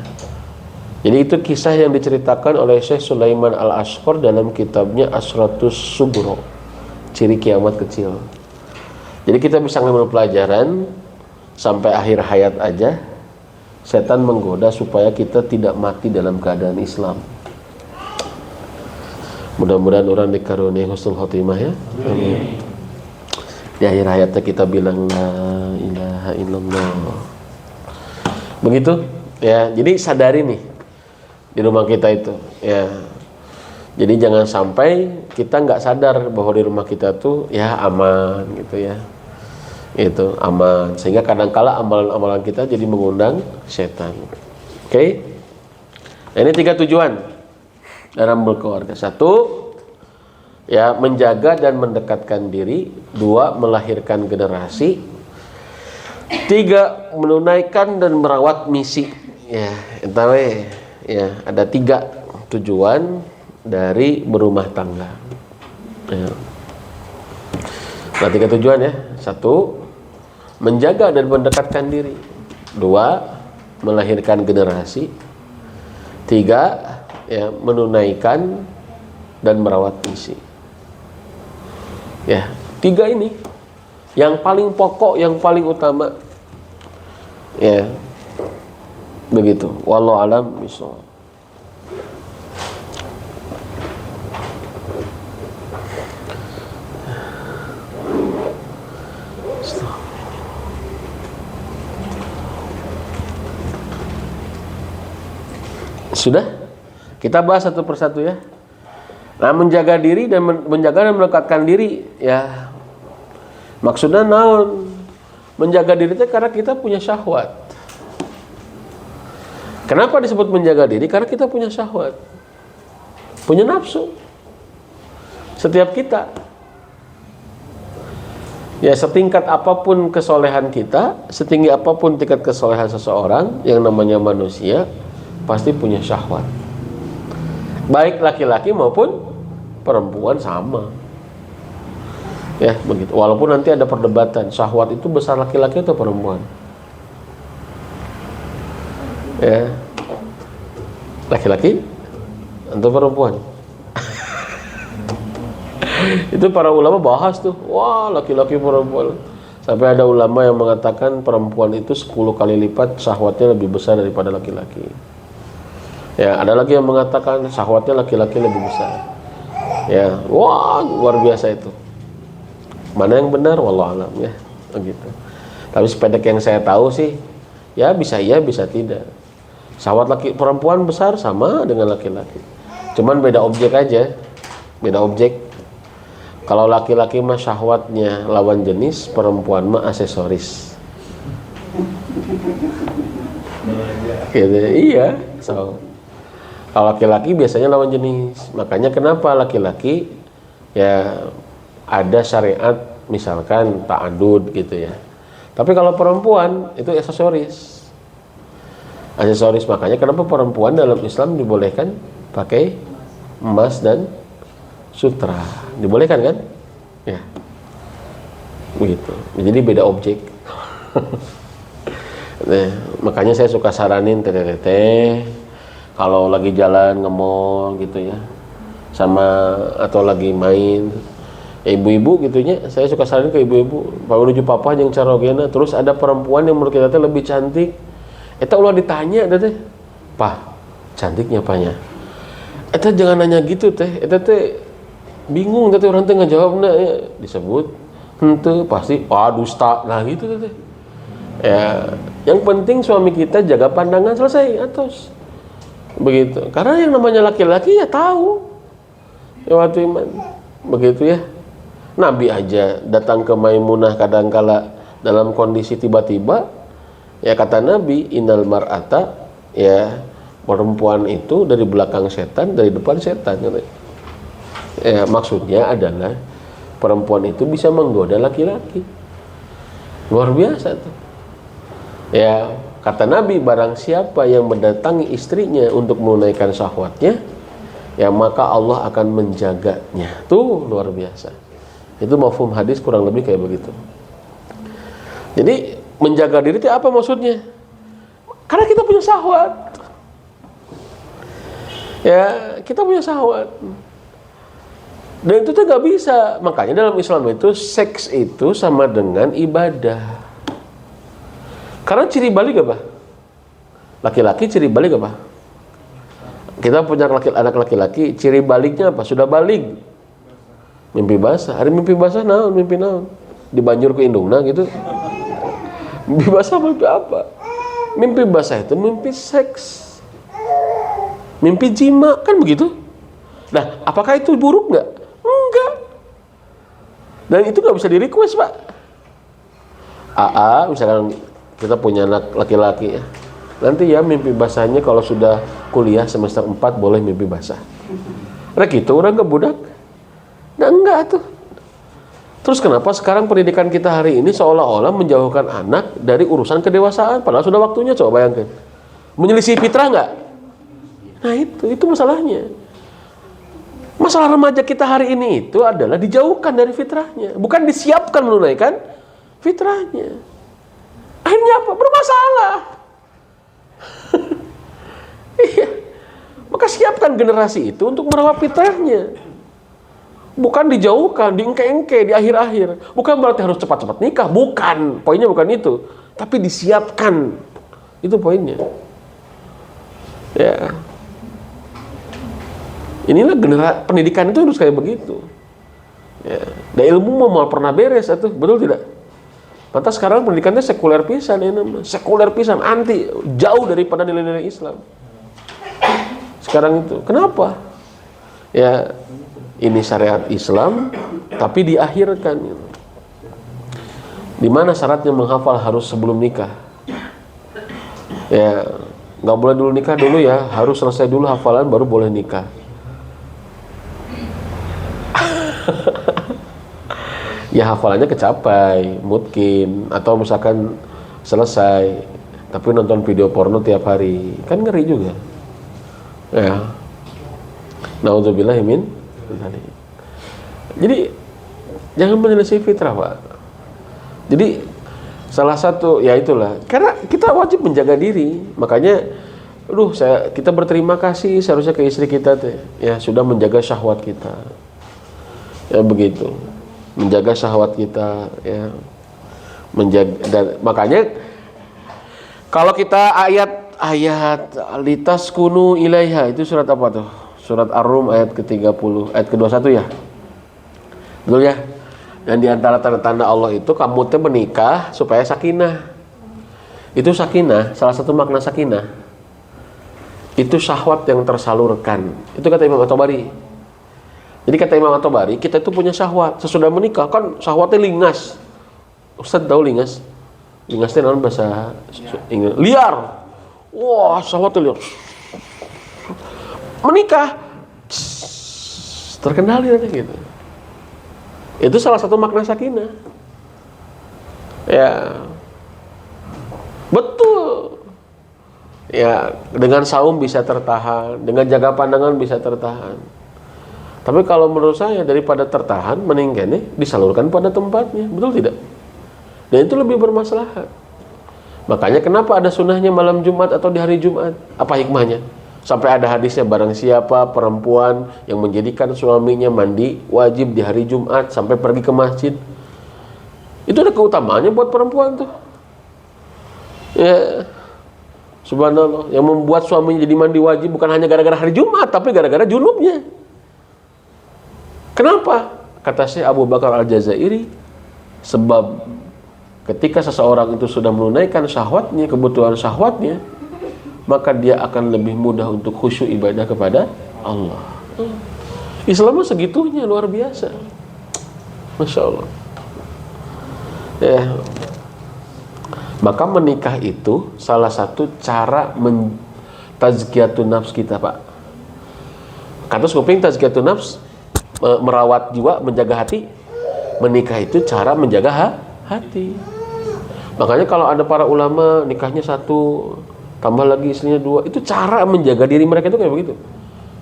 Jadi itu kisah yang diceritakan oleh Syekh Sulaiman Al-Ashqar dalam kitabnya Asratus Sugro, ciri kiamat kecil. Jadi kita bisa ngambil pelajaran sampai akhir hayat aja setan menggoda supaya kita tidak mati dalam keadaan Islam. Mudah-mudahan orang dikaruniai husnul khotimah ya. Amin. Di akhir hayatnya kita bilang la ilaha illallah. Begitu ya. Jadi sadari nih di rumah kita itu ya. Jadi jangan sampai kita nggak sadar bahwa di rumah kita tuh ya aman gitu ya. Itu aman, sehingga kadangkala amalan-amalan kita jadi mengundang setan. Oke? Nah, ini 3 tujuan dalam berkeluarga. 1, ya menjaga dan mendekatkan diri. 2, melahirkan generasi. 3, menunaikan dan merawat misi. Ya, entawe ya ada 3 tujuan dari berumah tangga. Ya. Nah, 3 tujuan ya. 1, menjaga dan mendekatkan diri. 2, melahirkan generasi. 3, ya, menunaikan dan merawat misi. Ya, 3 ini yang paling pokok, yang paling utama. Ya, begitu. Wallahu a'lam bishawab. Sudah? Kita bahas satu persatu ya. Nah, menjaga diri dan menjaga dan melekatkan diri, ya. Maksudnya naon? Menjaga diri itu karena kita punya syahwat. Kenapa disebut menjaga diri? Karena kita punya syahwat. Punya nafsu. Setiap kita. Ya, setingkat apapun kesolehan kita, setinggi apapun tingkat kesolehan seseorang, yang namanya manusia pasti punya syahwat. Baik laki-laki maupun perempuan sama. Ya, begitu. Walaupun nanti ada perdebatan, syahwat itu besar laki-laki atau perempuan? Ya. Laki-laki atau perempuan? Itu para ulama bahas tuh. Wah, laki-laki perempuan. Sampai ada ulama yang mengatakan perempuan itu 10 kali lipat syahwatnya lebih besar daripada laki-laki. Ya, ada lagi yang mengatakan syahwatnya laki-laki lebih besar. Ya, wah, luar biasa itu. Mana yang benar, wallahu alam ya, begitu. Tapi sependek yang saya tahu sih, ya bisa iya, bisa tidak. Syahwat perempuan besar sama dengan laki-laki. Cuman beda objek aja, beda objek. Kalau laki-laki mah syahwatnya lawan jenis, perempuan mah aksesoris. Gitu, iya, so. Kalau laki-laki biasanya lawan jenis. Makanya kenapa laki-laki ya ada syariat misalkan ta'adud gitu ya. Tapi kalau perempuan itu aksesoris. Aksesoris, makanya kenapa perempuan dalam Islam dibolehkan pakai emas dan sutra. Dibolehkan kan? Ya. Begitu. Jadi beda objek. Nah, makanya saya suka saranin teteh kalau lagi jalan nge-mall gitu ya, sama atau lagi main, ibu-ibu gitunya, saya suka saranin ke ibu-ibu, kalau menuju papa yang carogena, terus ada perempuan yang menurut kita lebih cantik, eta ulah ditanya teh, pah, cantiknya apanya? Eta jangan nanya gitu teh, eta teh bingung teh orang teh ngejawabna ya, disebut, henteu pasti, dusta, nah gitu teh. Ya, yang penting suami kita jaga pandangan, selesai, atos. Begitu. Karena yang namanya laki-laki ya tahu. Ya waktu iman. Begitu ya. Nabi aja datang ke Maimunah kadangkala dalam kondisi tiba-tiba, ya kata Nabi, innal mar'ata, ya perempuan itu dari belakang setan, dari depan setan. Ya, maksudnya adalah perempuan itu bisa menggoda laki-laki. Luar biasa tuh. Ya, kata Nabi, barang siapa yang mendatangi istrinya untuk menunaikan syahwatnya, ya maka Allah akan menjaganya. Tuh luar biasa. Itu mafhum hadis kurang lebih kayak begitu. Jadi menjaga diri itu apa maksudnya? Karena kita punya syahwat. Ya, kita punya syahwat. Dan itu tuh nggak bisa. Makanya dalam Islam itu seks itu sama dengan ibadah. Karena ciri balik apa? Laki-laki ciri balik apa? Kita punya anak laki-laki, ciri baliknya apa? Sudah balik. Mimpi basah. Hari mimpi basah naon? Mimpi naon? Dibanjur ke indungna gitu. Mimpi basah mimpi apa? Mimpi basah itu mimpi seks. Mimpi jima, kan begitu? Nah, apakah itu buruk nggak? Enggak. Dan itu nggak bisa di-request, Pak. Misalkan kita punya anak laki-laki ya, nanti ya mimpi basahnya kalau sudah kuliah semester 4 boleh mimpi basah. Rek itu orang ke budak. Nah enggak tuh. Terus kenapa sekarang pendidikan kita hari ini seolah-olah menjauhkan anak dari urusan kedewasaan, padahal sudah waktunya, coba bayangkan. Menyelisih fitrah enggak? Nah itu masalahnya. Masalah remaja kita hari ini itu adalah dijauhkan dari fitrahnya, bukan disiapkan menunaikan fitrahnya. Akhirnya apa? Bermasalah. Iya. Maka siapkan generasi itu untuk merawat fitrahnya. Bukan dijauhkan, diengke-engke di akhir-akhir. Bukan berarti harus cepat-cepat nikah, bukan. Poinnya bukan itu. Tapi disiapkan. Itu poinnya. Ya. Inilah pendidikan itu harus kayak begitu. Ya. Dan ilmu mau pernah beres itu, betul tidak? Maka sekarang pendidikannya sekuler pisan, ya namanya. Sekuler pisan, anti, jauh daripada nilai-nilai Islam. Sekarang itu, kenapa? Ya, ini syariat Islam, tapi diakhirkan. Di mana syaratnya menghafal harus sebelum nikah? Ya, nggak boleh dulu nikah dulu ya, harus selesai dulu hafalan baru boleh nikah. Ya hafalannya kecapai, mungkin, atau misalkan selesai, tapi nonton video porno tiap hari, kan ngeri juga. Ya, naudzubillahi min dzalik. Jadi jangan menyelisih fitrah, Pak. Jadi salah satu ya itulah, karena kita wajib menjaga diri, makanya, kita berterima kasih seharusnya ke istri kita teh, ya sudah menjaga syahwat kita, ya begitu. Menjaga syahwat kita, ya, makanya kalau kita ayat litas kunu ilaiha, itu surat apa tuh? Surat Ar-Rum ayat ke-30, ayat ke-21 ya, betul ya? Dan diantara tanda-tanda Allah itu kamu teh menikah supaya sakinah. Itu sakinah, salah satu makna sakinah itu syahwat yang tersalurkan. Itu kata Imam At-Tabari. Jadi kata Imam At-Tabari, kita itu punya syahwat. Sesudah menikah kan syahwatnya lingas. Ustaz tahu lingas? Lingas itu namanya bahasa Inggris. Liar. Wah, syahwatnya liar. Menikah terkendali nanti gitu. Itu salah satu makna sakinah. Ya. Betul. Ya, dengan saum bisa tertahan, dengan jaga pandangan bisa tertahan. Tapi kalau menurut saya daripada tertahan, mending disalurkan pada tempatnya, betul tidak? Dan itu lebih bermaslahat. Makanya kenapa ada sunnahnya malam Jumat atau di hari Jumat? Apa hikmahnya? Sampai ada hadisnya, barang siapa perempuan yang menjadikan suaminya mandi wajib di hari Jumat sampai pergi ke masjid, itu ada keutamaannya buat perempuan tuh. Ya, subhanallah, yang membuat suaminya jadi mandi wajib bukan hanya gara-gara hari Jumat, tapi gara-gara junubnya. Kenapa? Kata Syekh Abu Bakar Al-Jazairi, sebab ketika seseorang itu sudah menunaikan syahwatnya, kebutuhan syahwatnya, maka dia akan lebih mudah untuk khusyuk ibadah kepada Allah. Islam segitunya, luar biasa. Masya Allah. Ya. Maka menikah itu salah satu cara tazkiyatun nafs kita, Pak. Kata skuping tazkiyatun nafs, merawat jiwa, menjaga hati. Menikah itu cara menjaga hati. Makanya kalau ada para ulama nikahnya 1, tambah lagi istrinya 2, itu cara menjaga diri mereka itu kayak begitu,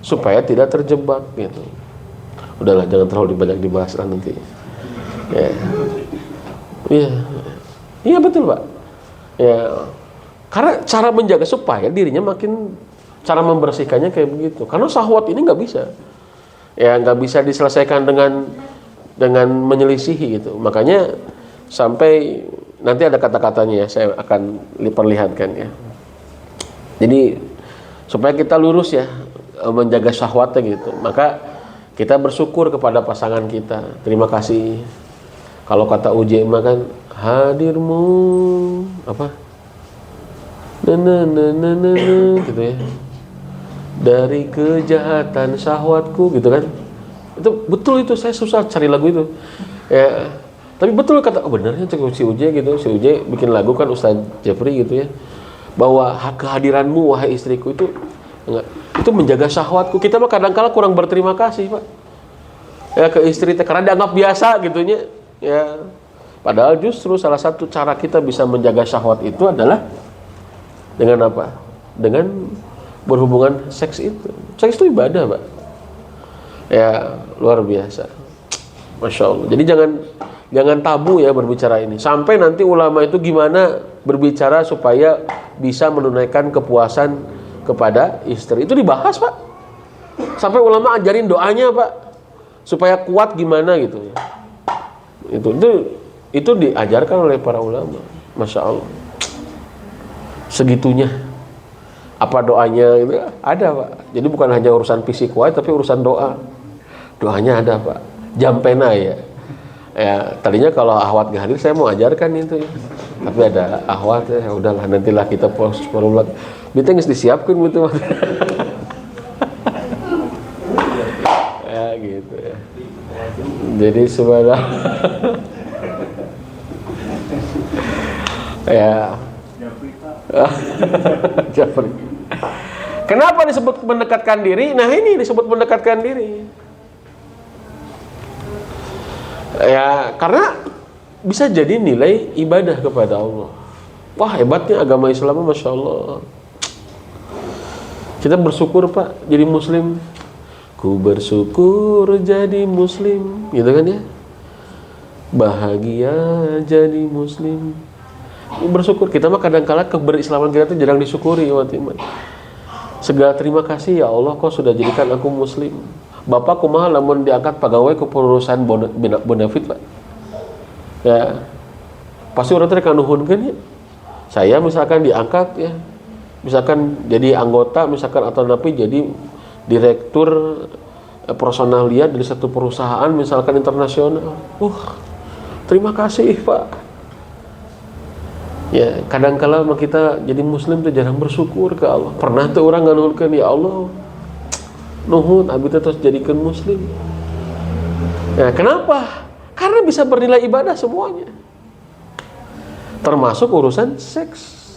supaya tidak terjebak gitu. Udahlah, jangan terlalu banyak dibahas lah nanti. Ya, iya betul, Pak. Ya, karena cara menjaga supaya dirinya makin, cara membersihkannya kayak begitu. Karena syahwat ini nggak bisa. Ya, nggak bisa diselesaikan dengan menyelisihi gitu. Makanya sampai nanti ada kata-katanya ya, saya akan perlihatkan ya. Jadi supaya kita lurus ya, menjaga syahwatnya gitu. Maka kita bersyukur kepada pasangan kita. Terima kasih. Kalau kata UJ mah kan, hadirmu apa? Gitu ya. Dari kejahatan syahwatku gitu kan. Itu betul, itu saya susah cari lagu itu. Ya, tapi betul kata, benernya cukup si Uje gitu. Si Uje bikin lagu kan, Ustaz Jeffrey gitu ya. Bahwa kehadiranmu wahai istriku itu menjaga syahwatku. Kita mah kadang-kala kurang berterima kasih, Pak. Ya ke istri karena dianggap biasa gitunya. Ya. Padahal justru salah satu cara kita bisa menjaga syahwat itu adalah dengan apa? Dengan berhubungan seks itu. Seks itu ibadah, Pak. Ya, luar biasa. Masya Allah. Jadi Jangan tabu ya berbicara ini. Sampai nanti ulama itu gimana berbicara supaya bisa menunaikan kepuasan kepada istri. Itu dibahas, Pak. Sampai ulama ajarin doanya, Pak. Supaya kuat gimana gitu ya. Itu diajarkan oleh para ulama. Masya Allah. Segitunya. Apa doanya itu ada, Pak. Jadi bukan hanya urusan fisik kuat, tapi urusan doa. Doanya ada, Pak. Jampena ya. Ya, tadinya kalau ahwat gak hadir saya mau ajarkan itu ya. Tapi ada ahwat ya, udahlah nantilah kita post perulang. Kita harus disiapkan gitu. Ya gitu ya. Jadi sebenarnya ya. Kenapa disebut mendekatkan diri? Nah ini disebut mendekatkan diri. Ya, karena bisa jadi nilai ibadah kepada Allah. Wah, hebatnya agama Islam, Masya Allah. Kita bersyukur, Pak, jadi muslim. Ku bersyukur jadi muslim, gitu kan ya? Bahagia jadi muslim. Bersyukur. Kita mah kadang-kala keberislaman kita tuh jarang disyukuri, ya teman. Segala terima kasih ya Allah, kau sudah jadikan aku muslim. Bapak kumaha lamun diangkat pegawai kepengurusan bonafit, Pak. Ya. Pasti orang teh kanuhunkeun ya. Saya misalkan diangkat ya. Misalkan jadi anggota misalkan atau napi jadi direktur personalia dari satu perusahaan misalkan internasional. Terima kasih, Pak. Ya, kadang-kala kita jadi muslim tuh jarang bersyukur ke Allah. Pernah tuh orang nganuhunkeun, ya Allah, nuhun abdi terus jadikan muslim. Nah, kenapa? Karena bisa bernilai ibadah semuanya. Termasuk urusan seks.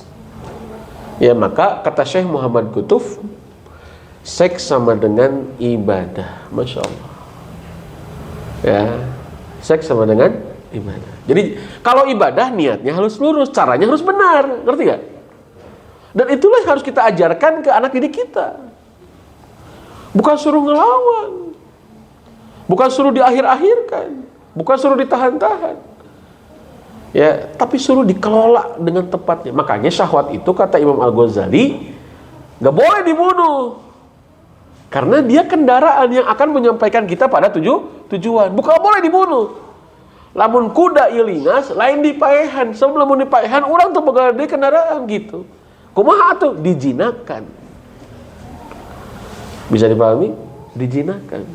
Ya, maka kata Syekh Muhammad Qutuf, seks sama dengan ibadah. Masya Allah. Ya, seks sama dengan ibadah. Jadi, kalau ibadah niatnya harus lurus, caranya harus benar. Ngerti gak? Dan itulah yang harus kita ajarkan ke anak didik kita. Bukan suruh ngelawan, bukan suruh diakhir-akhirkan, bukan suruh ditahan-tahan, ya, tapi suruh dikelola dengan tepatnya. Makanya syahwat itu kata Imam Al-Ghazali nggak boleh dibunuh, karena dia kendaraan yang akan menyampaikan kita pada tujuan. Bukan boleh dibunuh. Lamun kuda ilingas, lain dipaehan. Sebelum dipaehan, orang tuh begadai kendaraan gitu. Kumaha tuh dijinakan. Bisa dipahami? Dijinakan.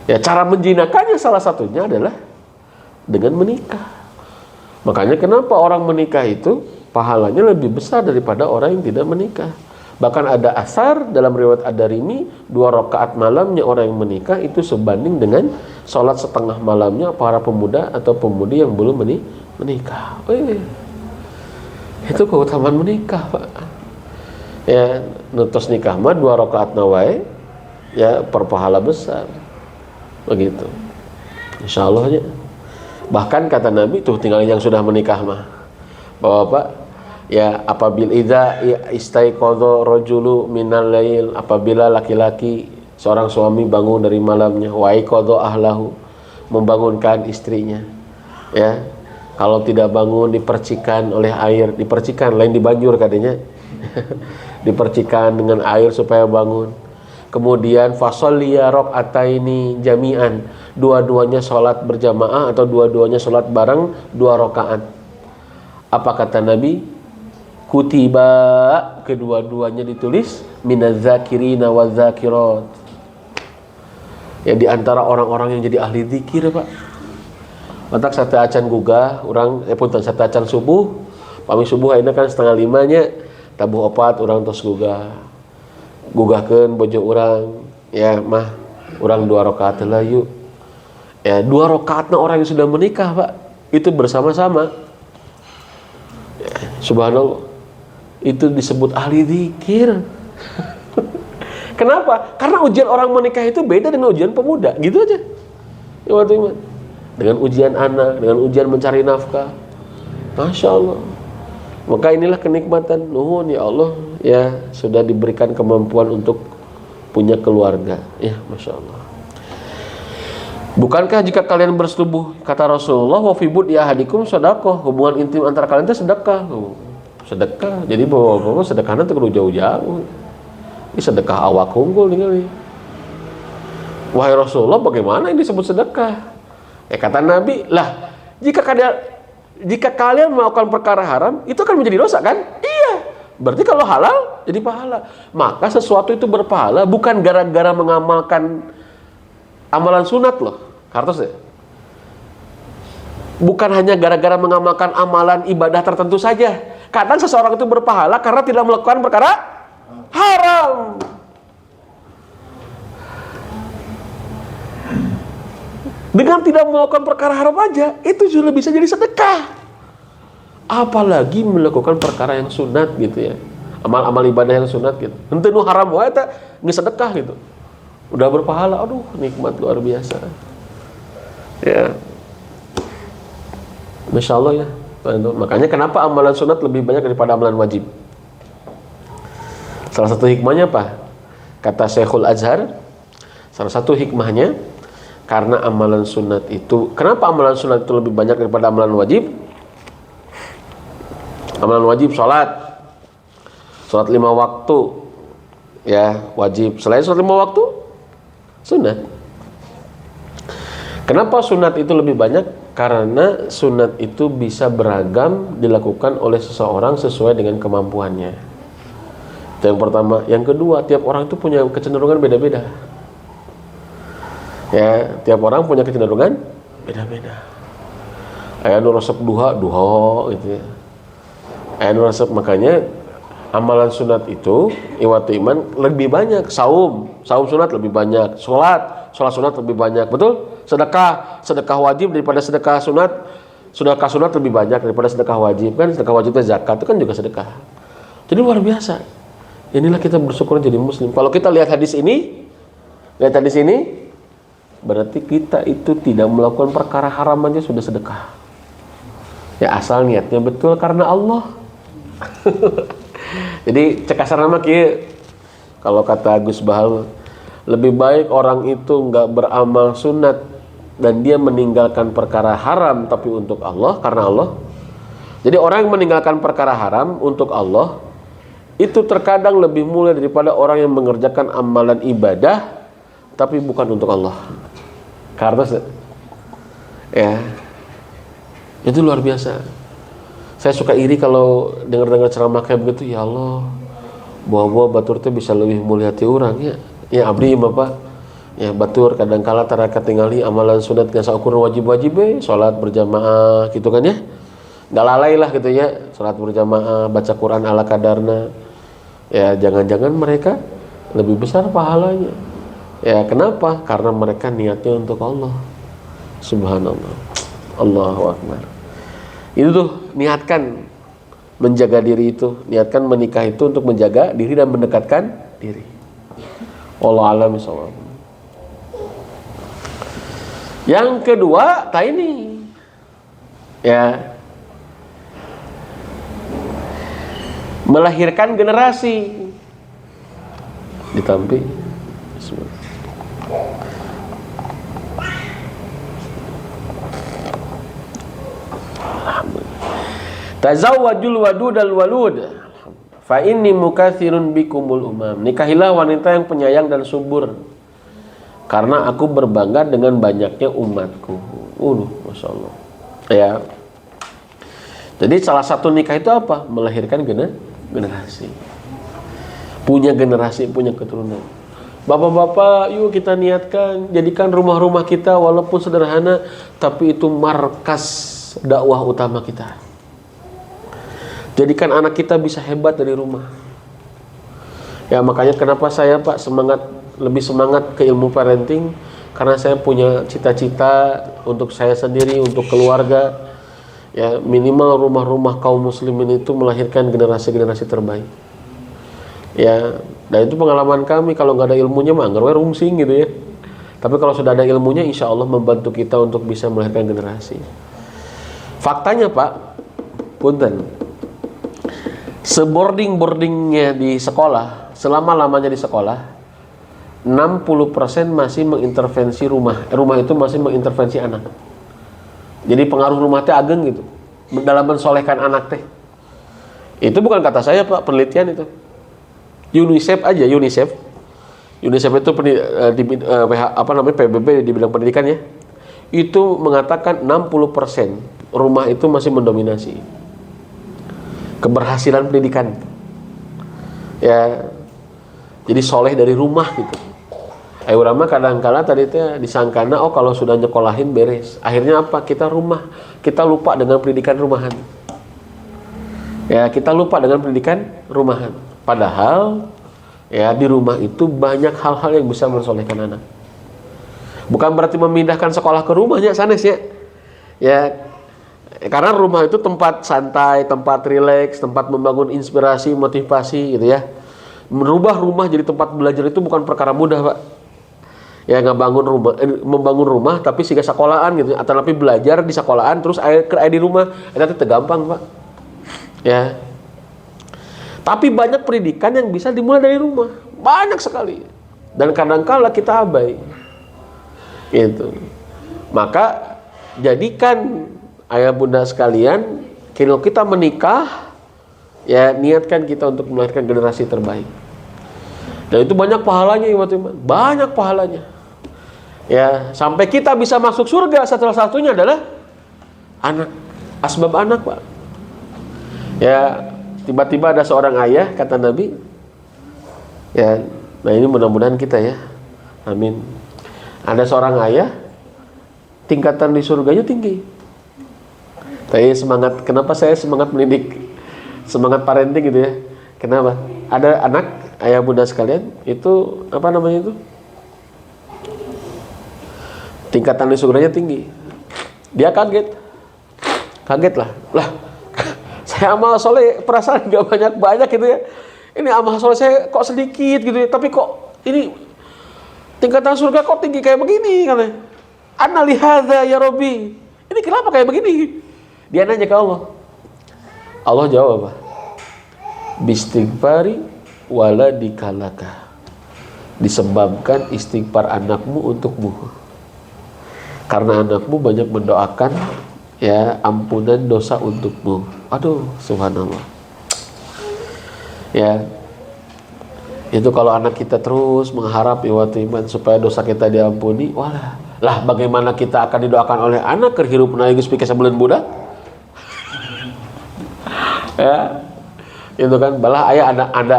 Ya, cara menjinakannya salah satunya adalah dengan menikah. Makanya kenapa orang menikah itu pahalanya lebih besar daripada orang yang tidak menikah. Bahkan ada asar dalam riwayat Ad-Darimi, 2 rakaat malamnya orang yang menikah itu sebanding dengan sholat setengah malamnya para pemuda atau pemudi yang belum menikah. Itu keutamaan menikah, Pak. Ya, nutus nikah mah 2 rakaat nawai ya perpahala besar begitu insyaallah ya. Bahkan kata Nabi tuh tinggal yang sudah menikah mah Bapak ya, apabila idza istaiqadha rajulu minal lail, apabila laki-laki seorang suami bangun dari malamnya, wa iqadha ahlahu, membangunkan istrinya ya. Kalau tidak bangun dipercikan oleh air, dipercikan lain dibanjur katanya. Dipercikan dengan air supaya bangun. Kemudian fasolliya rakaataini jami'an, dua-duanya sholat berjamaah atau dua-duanya sholat bareng 2 rakaat. Apa kata Nabi? Kutiba, kedua-duanya ditulis minaz-zakirina waz-zakirat. Ya, di antara orang-orang yang jadi ahli zikir, Pak. Matak sate acan gugah, orang punten sate acan subuh, pami subuh ayeuna kan 4:30 nya. Tabuh opat orang tos gugahkeun bojo orang ya mah orang 2 rakaat lah yuk ya. 2 rakaatna orang yang sudah menikah, Pak, itu bersama-sama ya, subhanallah, itu disebut ahli zikir. Kenapa? Karena ujian orang menikah itu beda dengan ujian pemuda, gitu aja ya, waktu dengan ujian anak, dengan ujian mencari nafkah. Masya Allah. Maka inilah kenikmatan. Nuhun ya Allah ya, sudah diberikan kemampuan untuk punya keluarga ya, Masya Allah. Bukankah jika kalian bersetubuh, kata Rasulullah, wa fi bud'i ahadikum shadaqah, hubungan intim antara kalian itu sedekah. Sedekah. Jadi bawa-bawa sedekahnya tuh kudu jauh-jauh. Ini sedekah awak unggul nih. Wahai Rasulullah, bagaimana ini disebut sedekah? Kata Nabi, lah jika kalian melakukan perkara haram, itu akan menjadi dosa kan? Iya. Berarti kalau halal jadi pahala. Maka sesuatu itu berpahala bukan gara-gara mengamalkan amalan sunat loh. Kartos ya? Bukan hanya gara-gara mengamalkan amalan ibadah tertentu saja. Kadang seseorang itu berpahala karena tidak melakukan perkara haram. Dengan tidak melakukan perkara haram aja, itu sudah bisa jadi sedekah. Apalagi melakukan perkara yang sunat gitu ya. Amal-amal ibadah yang sunat gitu. Henteu nu haram wae eta geus sedekah gitu. Udah berpahala, aduh nikmat luar biasa. Ya. Masya Allah ya. Makanya kenapa amalan sunat lebih banyak daripada amalan wajib? Salah satu hikmahnya apa? Kata Syekhul Azhar, salah satu hikmahnya karena amalan sunat itu, kenapa amalan sunat itu lebih banyak daripada amalan wajib? Amalan wajib salat 5 waktu ya wajib. Selain salat 5 waktu sunat. Kenapa sunat itu lebih banyak? Karena sunat itu bisa beragam dilakukan oleh seseorang sesuai dengan kemampuannya. Itu yang pertama. Yang kedua, tiap orang itu punya kecenderungan beda-beda. Ya, tiap orang punya kecenderungan beda-beda. Aya nu resep duha gitu ya. Aya nu resep, makanya amalan sunat itu iwatu iman lebih banyak. Saum sunat lebih banyak. Salat sunat lebih banyak. Betul? Sedekah wajib daripada sedekah sunat. Sedekah sunat lebih banyak daripada sedekah wajib. Kan sedekah wajibnya zakat itu kan juga sedekah. Jadi luar biasa. Inilah kita bersyukur jadi muslim. Kalau kita lihat hadis ini, berarti kita itu tidak melakukan perkara haram aja sudah sedekah. Ya asal niatnya betul karena Allah. Jadi cekasar nama kieu. Kalau kata Gus Bahal, lebih baik orang itu nggak beramal sunat dan dia meninggalkan perkara haram tapi untuk Allah, karena Allah. Jadi orang yang meninggalkan perkara haram untuk Allah itu terkadang lebih mulia daripada orang yang mengerjakan amalan ibadah tapi bukan untuk Allah. Karena ya itu luar biasa. Saya suka iri kalau dengar ceramah kayak begitu. Ya Allah, bawa batur teh bisa lebih mulia ti urang ya. Ya abdi Bapak. Ya batur kadang-kala tara katingali amalan sunat geus saukur wajib-wajib salat berjamaah gitu kan ya. Enggak lalai lah gitu ya. Salat berjamaah, baca Quran ala kadarna. Ya jangan-jangan mereka lebih besar pahalanya. Ya kenapa? Karena mereka niatnya untuk Allah. Subhanallah. Allahu Akbar. Itu tuh niatkan menjaga diri itu, niatkan menikah itu untuk menjaga diri dan mendekatkan diri. Wallahu a'lam bishawab. Yang kedua, ini ya melahirkan generasi. Ditampi. Bismillah. Tazawwajul wadudal walud fa inni mukatsirun bikumul umam. Nikahilah wanita yang penyayang dan subur, karena aku berbangga dengan banyaknya umatku. Masya Allah. Ya. Jadi salah satu nikah itu apa? Melahirkan generasi. Punya generasi, punya keturunan. Bapak-bapak, yuk kita niatkan jadikan rumah-rumah kita walaupun sederhana, tapi itu markas dakwah utama kita. Jadikan anak kita bisa hebat dari rumah. Ya makanya kenapa saya Pak lebih semangat ke ilmu parenting, karena saya punya cita-cita untuk saya sendiri, untuk keluarga. Ya minimal rumah-rumah kaum muslimin itu melahirkan generasi-generasi terbaik. Ya, dan itu pengalaman kami. Kalau nggak ada ilmunya mah nggak rungsing gitu ya. Tapi kalau sudah ada ilmunya, insya Allah membantu kita untuk bisa melahirkan generasi. Faktanya Pak, punten, seboardingnya di sekolah, selama-lamanya di sekolah, 60% masih mengintervensi rumah. Rumah itu masih mengintervensi anak. Jadi pengaruh rumah teh ageng gitu dalam mensolehkan anak teh. Itu bukan kata saya Pak, penelitian itu. UNICEF aja, UNICEF itu PBB di bidang pendidikan ya. Itu mengatakan 60% rumah itu masih mendominasi keberhasilan pendidikan. Ya. Jadi soleh dari rumah gitu. Ayo Rama kadang-kala tadi teh disangkana kalau sudah nyekolahin beres. Akhirnya apa? Kita lupa dengan pendidikan rumahan. Ya, kita lupa dengan pendidikan rumahan. Padahal ya di rumah itu banyak hal-hal yang bisa mensolehkan anak. Bukan berarti memindahkan sekolah ke rumahnya sanes ya. Ya, karena rumah itu tempat santai, tempat rileks, tempat membangun inspirasi, motivasi gitu ya. Merubah rumah jadi tempat belajar itu bukan perkara mudah, Pak. Ya membangun rumah tapi siga sekolahan gitu, atau tapi belajar di sekolahan terus air di rumah, itu teh gampang, Pak. Ya. Tapi banyak pendidikan yang bisa dimulai dari rumah, banyak sekali. Dan kadang-kala kita abai. Gitu. Maka jadikan ayah bunda sekalian, kalau kita menikah, ya niatkan kita untuk melahirkan generasi terbaik. Dan itu banyak pahalanya, banyak pahalanya. Ya, sampai kita bisa masuk surga, salah satunya adalah anak, asbab anak, Pak. Ya, tiba-tiba ada seorang ayah, kata Nabi. Ya, nah ini mudah-mudahan kita ya. Amin. Ada seorang ayah, tingkatan di surganya tinggi. Tapi kenapa saya semangat mendidik, semangat parenting gitu ya? Kenapa? Ada anak, ayah bunda sekalian, itu apa namanya itu? Tingkatan di surganya tinggi. Dia kaget lah. Saya amal soleh perasaan gak banyak gitu ya. Ini amal soleh saya kok sedikit gitu ya. Tapi kok ini tingkatan surga kok tinggi kayak begini katanya. Anna lihadza ya Rabbi. Ini kenapa kayak begini? Dia nanya ke Allah. Allah jawab apa? Bistighfari waladikalaka. Disebabkan istighfar anakmu untukmu. Karena anakmu banyak mendoakan ya ampunan dosa untukmu. Aduh, subhanallah. Ya. Itu kalau anak kita terus mengharap iman supaya dosa kita diampuni, walah. Lah bagaimana kita akan didoakan oleh anak kerhirup na geus pikeun sabuleun budak? Ya. Itu kan balah aya ada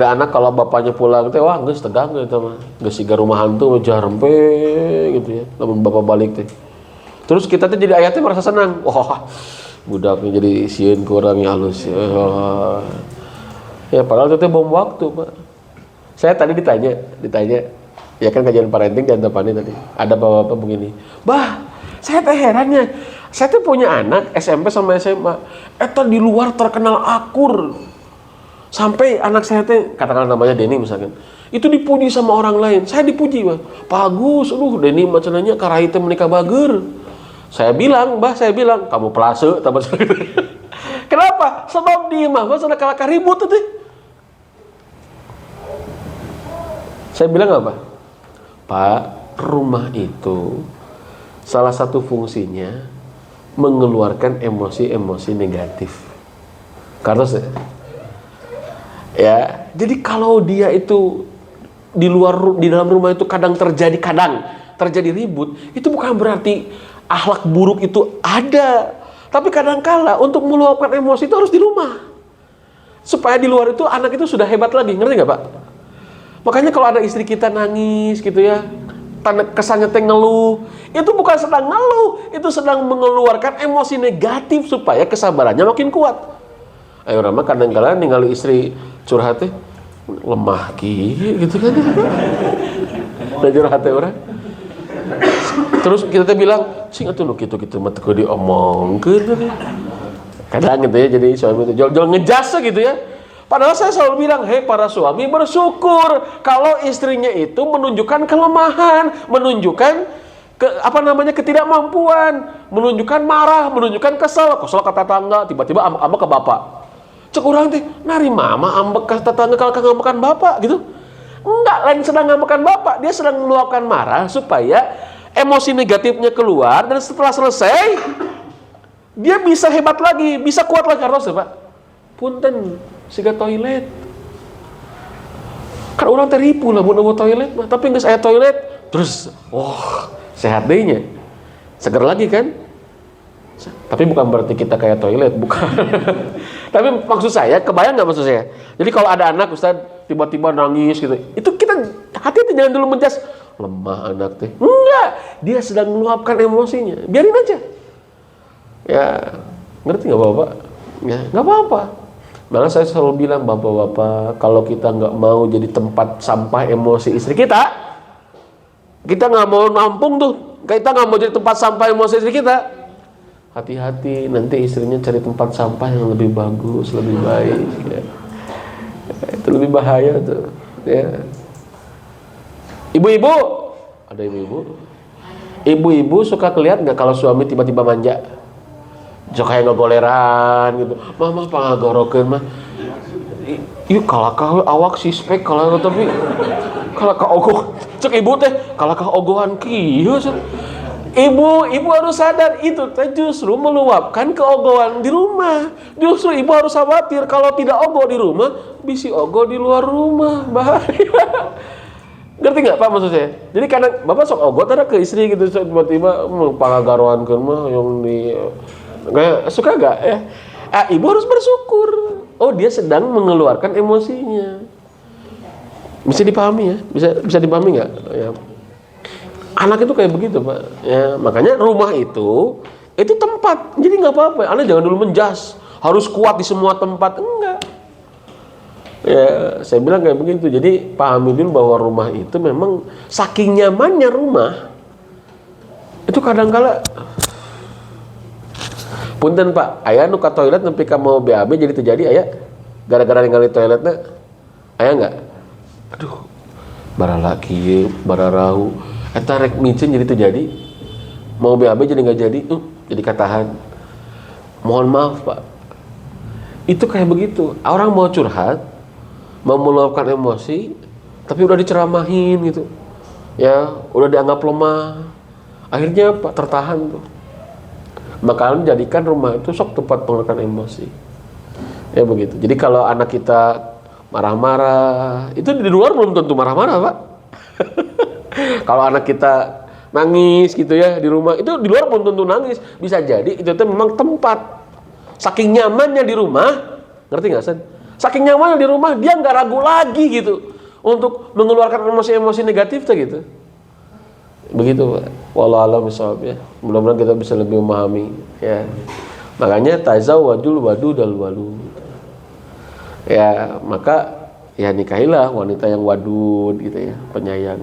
anak kalau bapaknya pulang teh wah geus tegang eta mah. Geus siga rumah hantu jarempe gitu ya. Lamun bapak balik teh. Terus kita teh jadi aya teh merasa senang. Wah, budaknya jadi sieun kurang halus. Ya padahal itu bom waktu, Pak. Saya tadi ditanya, ya kan kajian parenting dan tepani tadi. Ada bapak-bapak begini. Bah, saya teh herannya. Saya tuh punya anak SMP sama SMA. Eta di luar terkenal akur. Sampai anak saya teh katakanlah namanya Denny misalkan. Itu dipuji sama orang lain. Saya dipuji, Bang. Bagus, Denny macananya karai teh menikah bager. Saya bilang, kamu pelase tambah. Kenapa? Sebab dia mah sana kalaka ribut teh. Saya bilang apa? Pak, rumah itu salah satu fungsinya mengeluarkan emosi-emosi negatif. Karena ya, jadi kalau dia itu di dalam rumah itu kadang terjadi ribut, itu bukan berarti akhlak buruk itu ada. Tapi kadang-kala untuk meluapkan emosi itu harus di rumah. Supaya di luar itu anak itu sudah hebat lagi, ngerti nggak Pak? Makanya kalau ada istri kita nangis gitu ya, tanda kesannya teh ngeluh, itu bukan sedang ngeluh, itu sedang mengeluarkan emosi negatif supaya kesabarannya makin kuat. Ayo Rama kadang-kala ningali istri curhat teh lemah gitu kan. Dan curhat teh orang. Terus kita teh bilang, sing atuh nu kitu-kitu mah teu diomongkeun. Kadang gitu ya, jadi suami itu jual ngejas gitu ya. Padahal saya selalu bilang, hei para suami bersyukur kalau istrinya itu menunjukkan kelemahan, menunjukkan ketidakmampuan, menunjukkan marah, menunjukkan kesal ke tetangga, tiba-tiba ambek ke bapak. Cek urang teh, nari mama ambek ke tetangga kalau ngambekan bapak gitu. Enggak, lain sedang ngapakan bapak, dia sedang meluapkan marah supaya emosi negatifnya keluar, dan setelah selesai dia bisa hebat lagi, bisa kuat lagi. Karena Pak, punten siga toilet. Kan orang teripu lah buat toilet mah, tapi nggak saya toilet terus, sehat dehnya, seger lagi kan. Tapi bukan berarti kita kayak toilet, bukan. Tapi maksud saya, kebayang nggak maksud saya? Jadi kalau ada anak Ustaz tiba-tiba nangis gitu, itu kita hati-hati, jangan dulu menjas lemah anak teh. Enggak, dia sedang meluapkan emosinya, biarin aja. Ya, ngerti nggak bapak? Ya, nggak apa-apa. Malah saya selalu bilang, bapak-bapak, kalau kita nggak mau jadi tempat sampah emosi istri kita nggak mau nampung tuh, kita nggak mau jadi tempat sampah emosi istri kita. Hati-hati, nanti istrinya cari tempat sampah yang lebih bagus, lebih baik. Ya. Itu lebih bahaya tuh. Ya. Ibu-ibu, ada ibu-ibu. Ibu-ibu suka kelihatan nggak kalau suami tiba-tiba manja? Kayak ngegoleran gitu. Mama pangagorokeun mah. Ieu kalakah awak sispek kalau tapi kalakah ogoh. Cek ibu teh kalakah ogohan kieu. Ibu harus sadar itu teh justru meluapkan keogohan di rumah. Justru ibu harus khawatir kalau tidak ogoh di rumah, bisi ogoh di luar rumah, bahaya. Ngerti nggak Pak maksud saya? Jadi kadang bapak sok ogoh tada ke istri gitu, tiba-tiba pangagaroankeun mah yang di kayak suka gak ya? Ibu harus bersyukur. Oh, dia sedang mengeluarkan emosinya. Bisa dipahami ya? Bisa dipahami nggak? Ya. Anak itu kayak begitu Pak. Ya, makanya rumah itu tempat. Jadi nggak apa-apa. Anda jangan dulu menjas. Harus kuat di semua tempat. Enggak. Ya, saya bilang kayak begitu. Jadi pahami dulu bahwa rumah itu memang saking nyamannya rumah. Itu kadang-kala punten Pak, aya nu ka toilet nepi ka mau BAB jadi terjadi aya gara-gara ningali toiletna. Aya enggak? Aduh. Barala kieu, bararau. Eta rek micin jadi terjadi. Mau BAB jadi enggak jadi katahan. Mohon maaf, Pak. Itu kayak begitu. Orang mau curhat, mau meluapkan emosi, tapi udah diceramahin gitu. Ya, udah dianggap lemah. Akhirnya Pak tertahan tuh. Maka jadikan rumah itu sok tempat pengeluaran emosi. Ya begitu. Jadi kalau anak kita marah-marah, itu di luar belum tentu marah-marah, Pak. Kalau anak kita nangis gitu ya di rumah, itu di luar belum tentu nangis. Bisa jadi itu memang tempat. Saking nyamannya di rumah, ngerti nggak Sen? Saking nyamannya di rumah, dia nggak ragu lagi gitu untuk mengeluarkan emosi-emosi negatif tuh gitu. Begitu Pak. Wallahu a'lam bishawab ya. Mudah-mudahan kita bisa lebih memahami ya. Makanya tazawwajul wadudal walud. Ya, maka ya nikahilah wanita yang wadud gitu ya, penyayang.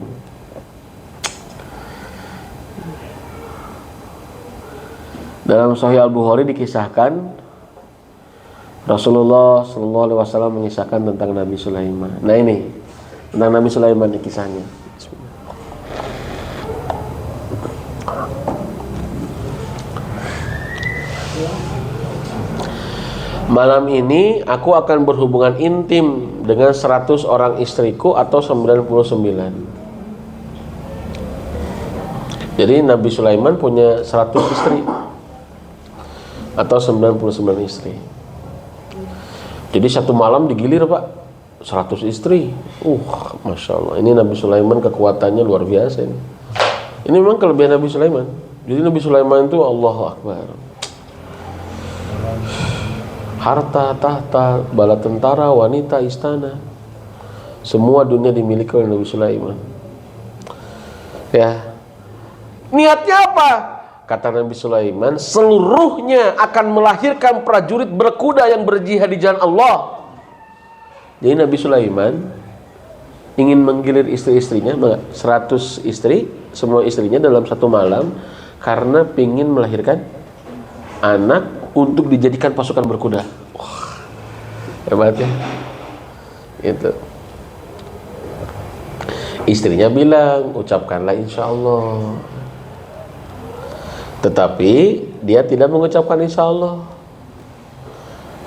Dalam Sahih Al-Bukhari dikisahkan Rasulullah sallallahu alaihi wasallam mengisahkan tentang Nabi Sulaiman. Nah ini tentang Nabi Sulaiman ini kisahnya. Malam ini aku akan berhubungan intim dengan 100 orang istriku atau 99. Jadi Nabi Sulaiman punya 100 istri atau 99 istri. Jadi satu malam digilir Pak 100 istri. Masya Allah. Ini Nabi Sulaiman kekuatannya luar biasa ini. Ini memang kelebihan Nabi Sulaiman. Jadi Nabi Sulaiman itu Allahu Akbar. Harta, tahta, bala tentara, wanita, istana, semua dunia dimiliki oleh Nabi Sulaiman. Ya, niatnya apa? Kata Nabi Sulaiman, seluruhnya akan melahirkan prajurit berkuda yang berjihad di jalan Allah. Jadi Nabi Sulaiman ingin menggilir istri-istrinya, 100 istri, semua istrinya dalam satu malam, karena ingin melahirkan anak untuk dijadikan pasukan berkuda. Hebat ya. Itu. Istrinya bilang, ucapkanlah insya Allah. Tetapi dia tidak mengucapkan insya Allah.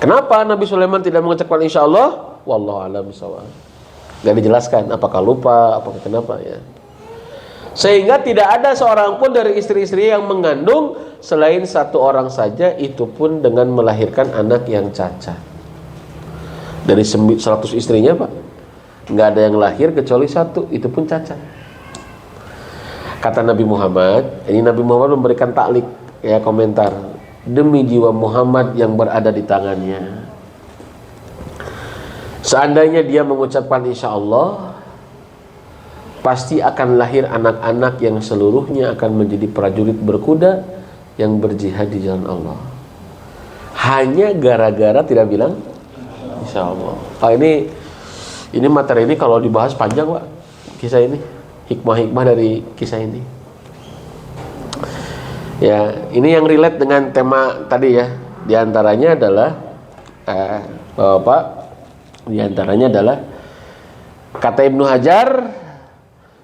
Kenapa Nabi Sulaiman tidak mengucapkan insya Allah? Wallahu a'lam bishawab. Nggak dijelaskan apakah lupa, apakah kenapa ya. Sehingga tidak ada seorang pun dari istri-istri yang mengandung selain satu orang saja, itu pun dengan melahirkan anak yang cacat. Dari 100 istrinya Pak, nggak ada yang lahir kecuali satu, itu pun cacat. Kata Nabi Muhammad, ini Nabi Muhammad memberikan taklik, ya, komentar, demi jiwa Muhammad yang berada di tangannya, seandainya dia mengucapkan insya Allah, pasti akan lahir anak-anak yang seluruhnya akan menjadi prajurit berkuda yang berjihad di jalan Allah. Hanya gara-gara tidak bilang insya Allah. Ini materi ini kalau dibahas panjang Pak, kisah ini, hikmah-hikmah dari kisah ini. Ya, ini yang relate dengan tema tadi ya. Di antaranya adalah Bapak, di antaranya adalah kata Ibnu Hajar,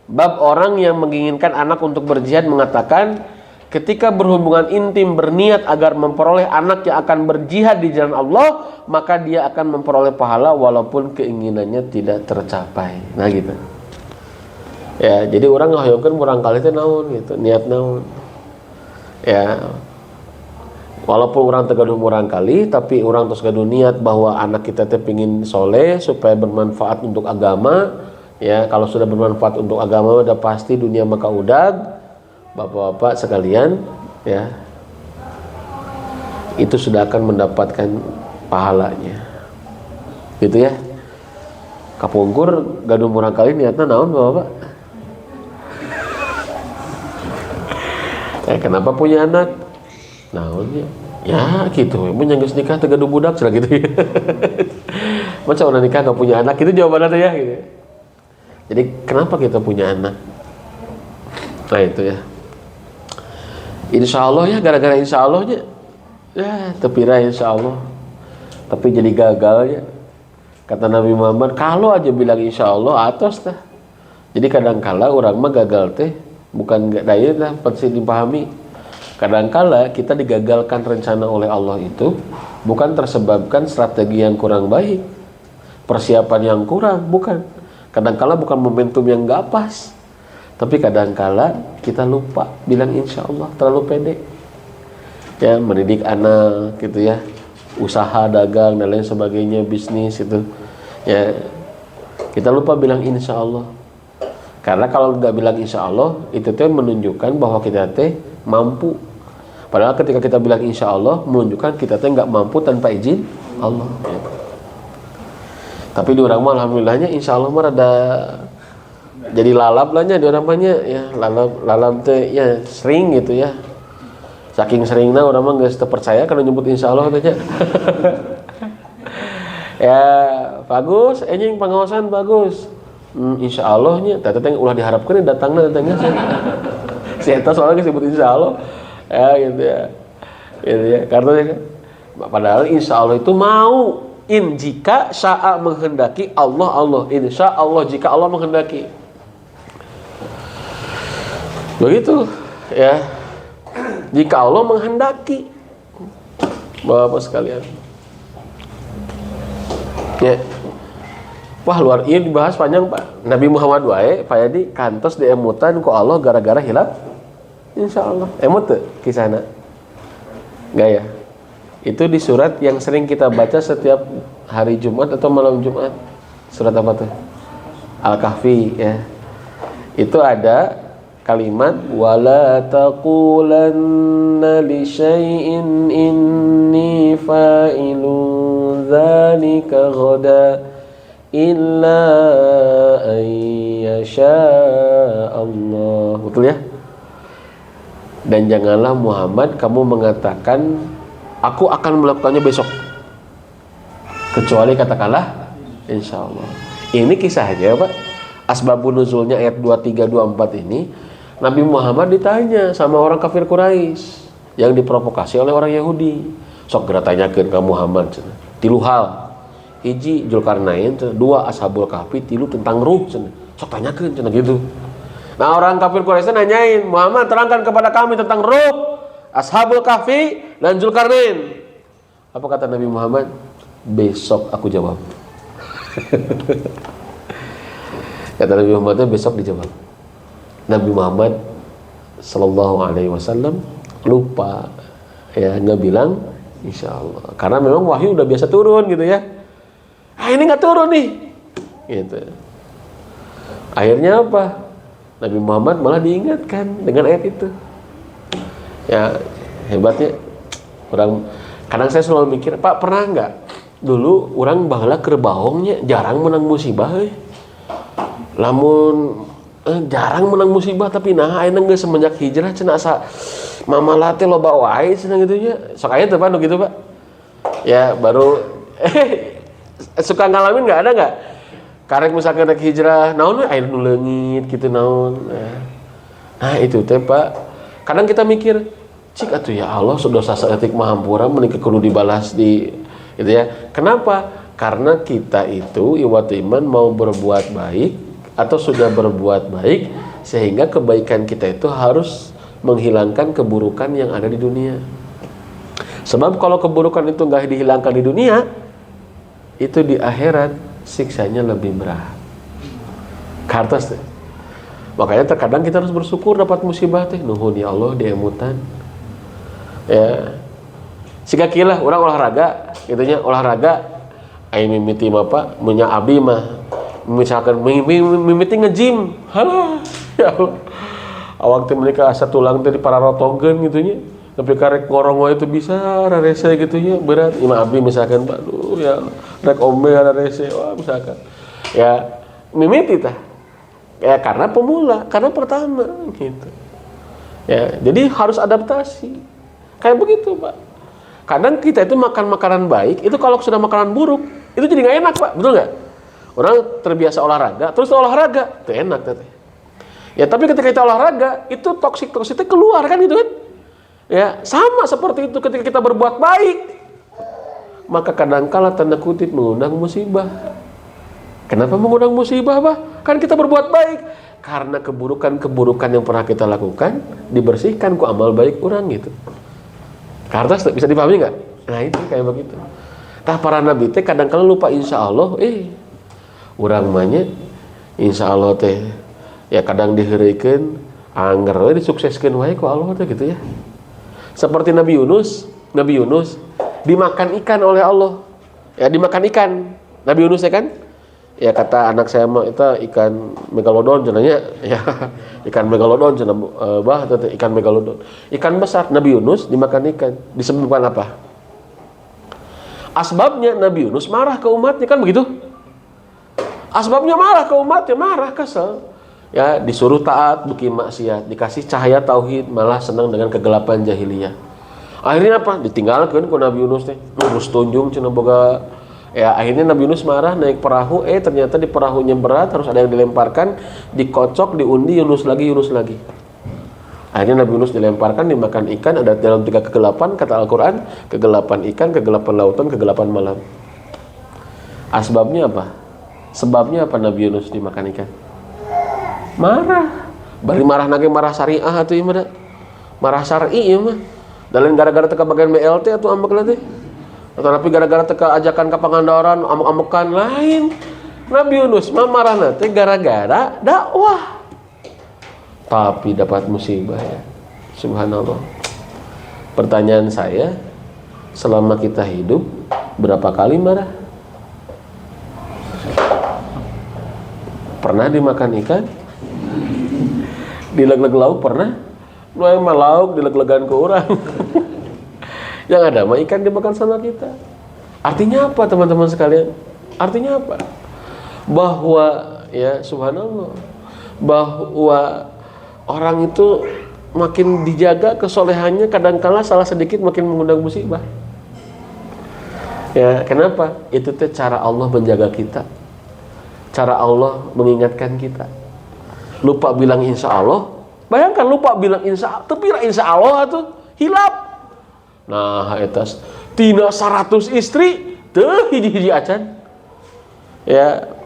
bab orang yang menginginkan anak untuk berjihad mengatakan, ketika berhubungan intim berniat agar memperoleh anak yang akan berjihad di jalan Allah, maka dia akan memperoleh pahala walaupun keinginannya tidak tercapai. Nah gitu. Ya, jadi orang ngahayongkeun murang kali teh naon gitu, niat naon. Ya. Walaupun orang tegaduh murang kali, tapi orang terus gaduh niat bahwa anak kita teh pengin soleh supaya bermanfaat untuk agama. Ya, kalau sudah bermanfaat untuk agama udah pasti dunia maka udag. Bapak-bapak sekalian, ya, itu sudah akan mendapatkan pahalanya, gitu ya. Kapungkur gaduh murang kali niatnya naon bapak? Kenapa punya anak? Naonnya? Ya gitu, emang yang geus nikah teu gaduh budak cenah gitu ya. Masa orang nikah nggak punya anak, itu jawabannya ya gitu. Jadi kenapa kita punya anak? Nah itu ya. Insya Allah ya, gara-gara insya Allahnya ya tepira insya Allah, tapi jadi gagal ya. Kata Nabi Muhammad, kalau aja bilang insya Allah atos tah. Jadi kadangkala orang mah gagal teh bukan gak daya lah, pasti dipahami. Kadangkala kita digagalkan rencana oleh Allah itu bukan tersebabkan strategi yang kurang baik, persiapan yang kurang, bukan. Kadangkala bukan momentum yang gak pas, tapi kadangkala kita lupa bilang insya Allah, terlalu pede. Ya, mendidik anak gitu ya, usaha dagang dan lain sebagainya, bisnis itu. Ya, kita lupa bilang insya Allah. Karena kalau nggak bilang insya Allah, itu tuh menunjukkan bahwa kita teh mampu. Padahal ketika kita bilang insya Allah, menunjukkan kita teh nggak mampu tanpa izin Allah. Ya. Tapi di orang mah alhamdulillahnya insya Allah mah ada jadi lalap lahnya di orang mahnya ya, lalap teh ya sering gitu ya. Saking seringnya orang mah nggak percaya kalau nyebut insya Allah tanya. Ya bagus, anjing pengawasan bagus. Insya Allahnya, teteh ulah diharapkan datangnya sih. Si eta soalnya disebut insya Allah, ya gitu ya, gitu ya. Karena padahal insya Allah itu mau, jika syaa menghendaki Allah, insya Allah jika Allah menghendaki. Begitu, ya. Jika Allah menghendaki, Bapak sekalian. Ya. Wah luar ini dibahas panjang Pak. Nabi Muhammad wae Pak Yadi kantos diemutan ku Allah gara-gara hilap insya Allah. Emut tuh kisahna enggak ya? Itu di surat yang sering kita baca setiap hari Jumat atau malam Jumat. Surat apa tuh? Al-Kahfi ya. Itu ada kalimat wala taqulanna li syai'in inni fa'ilun dzalika ghada illa ayyasha Allah. Betul ya? Dan janganlah Muhammad kamu mengatakan aku akan melakukannya besok, kecuali katakanlah insya Allah. Ini kisahnya Pak, asbabun nuzulnya ayat 23, 24 ini. Nabi Muhammad ditanya sama orang kafir Quraisy yang diprovokasi oleh orang Yahudi. Sok geura tanyakeun ka Muhammad cenah. 3 hal. Hiji Dzulkarnain, 2 Ashabul Kahfi, 3 tentang ruh cenah. Sok tanyakeun cenah gitu. Nah, orang kafir Quraisy nanyain, "Muhammad, terangkan kepada kami tentang ruh, Ashabul Kahfi dan Dzulkarnain." Apa kata Nabi Muhammad? Besok aku jawab. Kata Nabi Muhammad besok dijawab. Nabi Muhammad Sallallahu Alaihi Wasallam lupa ya nggak bilang insya Allah, karena memang wahyu udah biasa turun gitu ya. Ini nggak turun nih, gitu. Akhirnya apa? Nabi Muhammad malah diingatkan dengan ayat itu. Ya hebatnya orang. Kadang saya selalu mikir, Pak pernah nggak dulu orang baheula keur baongnya jarang menang musibah, lamun jarang menang musibah tapi nah ayeuna geus semenjak hijrah cenah asa mamalah teh loba wae cenah gitu nya. Sok aya teh Pak nu gitu Pak. Ya baru suka ngalamin enggak ada enggak? Karek misalkan rek hijrah, naon we aya nu leungit kitu naon. Nah itu teh Pak. Kadang kita mikir, cik atuh ya Allah dosa saeutik mah hampura mending kudu dibalas di gitu ya. Kenapa? Karena kita itu iwat iman mau berbuat baik atau sudah berbuat baik sehingga kebaikan kita itu harus menghilangkan keburukan yang ada di dunia. Sebab kalau keburukan itu enggak dihilangkan di dunia, itu di akhirat siksanya lebih berat. Kartos teh. Makanya terkadang kita harus bersyukur dapat musibah teh, nuhun ya Allah diemutan. Ya. Siga kilah urang olahraga, gitu nya olahraga ai mimiti mah Pak, munya abdi mah misalkan mimiti nge-gym. Halah, ya Allah. Awak teh menika asa tulang teh dipararotongkeun gitu nya. Tapi karek ngorong wae itu bisa rarese gitu nya, berat. Imam abdi misalkan Pak, aduh ya rek ombe rarese, wah misalkan. Ya mimiti tah. Ya karena pemula, karena pertama gitu. Ya, jadi harus adaptasi. Kayak begitu, Pak. Kadang kita itu makan makanan baik, itu kalau sudah makanan buruk, itu jadi nggak enak, Pak. Betul nggak? Orang terbiasa olahraga, terus olahraga, itu enak teh. Ya, tapi ketika kita olahraga, itu toksik-toksiknya keluar kan gitu kan? Ya, sama seperti itu ketika kita berbuat baik. Maka kadangkala tanda kutip mengundang musibah. Kenapa mengundang musibah, Pak? Kan kita berbuat baik. Karena keburukan-keburukan yang pernah kita lakukan dibersihkan ku amal baik orang gitu. Karena bisa dipahami nggak? Nah itu kayak begitu. Nah para nabi teh kadang-kala lupa insya Allah. Urang mahnya insya Allah teh ya kadang diheureukeun angger we disukseskeun wae ku Allah teh gitu ya. Seperti Nabi Yunus dimakan ikan oleh Allah. Ya dimakan ikan. Nabi Yunus ya kan? Ya kata anak saya mah itu ikan megalodon cenanya ya ikan megalodon cenah ikan megalodon. Ikan besar Nabi Yunus dimakan ikan. Disebabkan apa? Asbabnya Nabi Yunus marah ke umatnya kan begitu? Asbabnya marah ke umatnya, marah kesel. Ya disuruh taat beki maksiat, dikasih cahaya tauhid malah senang dengan kegelapan jahiliyah. Akhirnya apa? Ditinggalkeun ku Nabi Yunus teh. Terus tunjung cenah boga. Ya akhirnya Nabi Yunus marah naik perahu, ternyata di perahunya berat, harus ada yang dilemparkan, dikocok, diundi, Yunus lagi. Akhirnya Nabi Yunus dilemparkan, dimakan ikan, ada dalam 3 kegelapan, kata Al-Quran, kegelapan ikan, kegelapan lautan, kegelapan malam. Asbabnya apa? Sebabnya apa Nabi Yunus dimakan ikan? Marah. Bari marah nage marah syariah atuh ieu mah. Marah syar'i ieu mah. Dalain gara-gara teka bagian BLT atuh ambek teh. Atau tapi gara-gara teka ajakan ke Pangandaran amuk-amukan lain. Nabi Yunus mah marahna teh gara-gara dakwah. Tapi dapat musibah ya. Subhanallah. Pertanyaan saya, selama kita hidup berapa kali marah? Pernah dimakan ikan? Dileg-leg lauk pernah? Nu mah lauk dileg-legan ke orang. Yang ada mah ikan dimakan sama kita. Artinya apa teman-teman sekalian? Artinya apa? Bahwa ya subhanallah, bahwa orang itu makin dijaga kesolehannya, kadangkala salah sedikit makin mengundang musibah. Ya kenapa? Itu teh cara Allah menjaga kita, cara Allah mengingatkan kita. Lupa bilang insya Allah. Bayangkan lupa bilang insya Allah, tapi insya Allah tuh hilap. Nah, etas tina 100 istri teu hiji-hiji acan. Ya,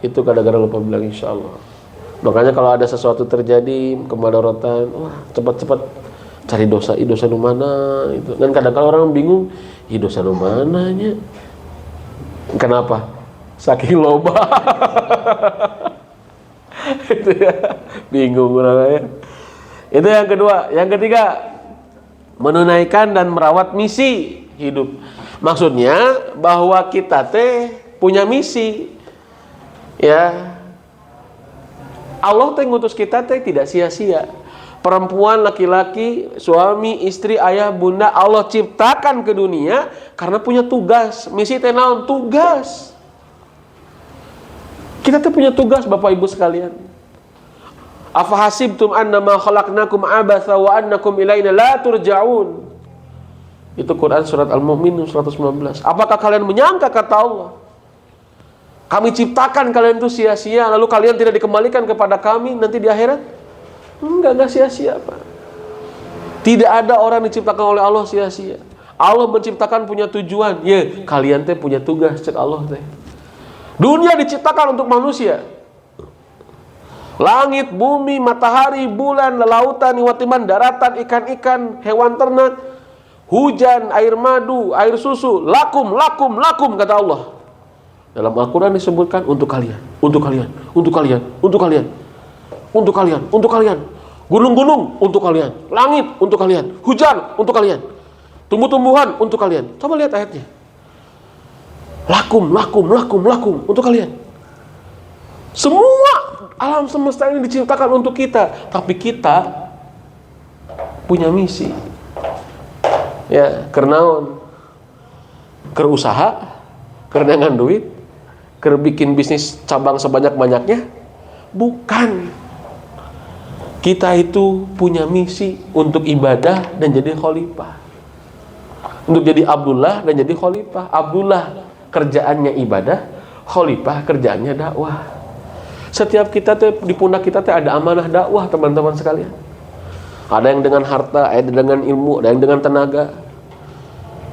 itu kadang-kadang lupa bilang insyaallah. Makanya kalau ada sesuatu terjadi kemadharatan, wah, cepat-cepat cari dosa, dosa nu mana itu. Dan kadang-kadang orang bingung, dosa nu mana nya? Kenapa? Saking loba. gitu ya. Bingung orangnya. Itu yang kedua. Yang ketiga, menunaikan dan merawat misi hidup. Maksudnya bahwa kita teh punya misi. Ya. Allah teh ngutus kita teh tidak sia-sia. Perempuan, laki-laki, suami, istri, ayah, bunda, Allah ciptakan ke dunia karena punya tugas. Misi teh naon? Tugas. Kita tuh punya tugas, Bapak Ibu sekalian. Afahasibtum annama khalaqnakum abatha wa annakum ilaina la turja'un. Itu Quran surat Al-Mu'minun 119. Apakah kalian menyangka, kata Allah, kami ciptakan kalian itu sia-sia, lalu kalian tidak dikembalikan kepada kami nanti di akhirat? Enggak sia-sia, Pak. Tidak ada orang diciptakan oleh Allah sia-sia. Allah menciptakan punya tujuan. Ya, kalian teh punya tugas, cek Allah teh. Dunia diciptakan untuk manusia. Langit, bumi, matahari, bulan, lautan, iwatiman, daratan, ikan-ikan, hewan ternak, hujan, air madu, air susu, lakum, kata Allah. Dalam Al-Quran disebutkan untuk kalian, untuk kalian, untuk kalian, untuk kalian, untuk kalian, untuk kalian. Gunung-gunung untuk kalian, langit untuk kalian, hujan untuk kalian, tumbuh-tumbuhan untuk kalian. Coba lihat ayatnya. Lakum untuk kalian. Semua alam semesta ini diciptakan untuk kita, tapi kita punya misi. Ya, kernaon? Keur usaha, keur nyangan duit, keur bikin bisnis cabang sebanyak-banyaknya? Bukan. Kita itu punya misi untuk ibadah dan jadi khalifah. Untuk jadi Abdullah dan jadi khalifah. Abdullah kerjaannya ibadah, khalifah kerjaannya dakwah. Setiap kita tuh di pundak kita tuh ada amanah dakwah, teman-teman sekalian. Ada yang dengan harta, ada dengan ilmu, ada yang dengan tenaga.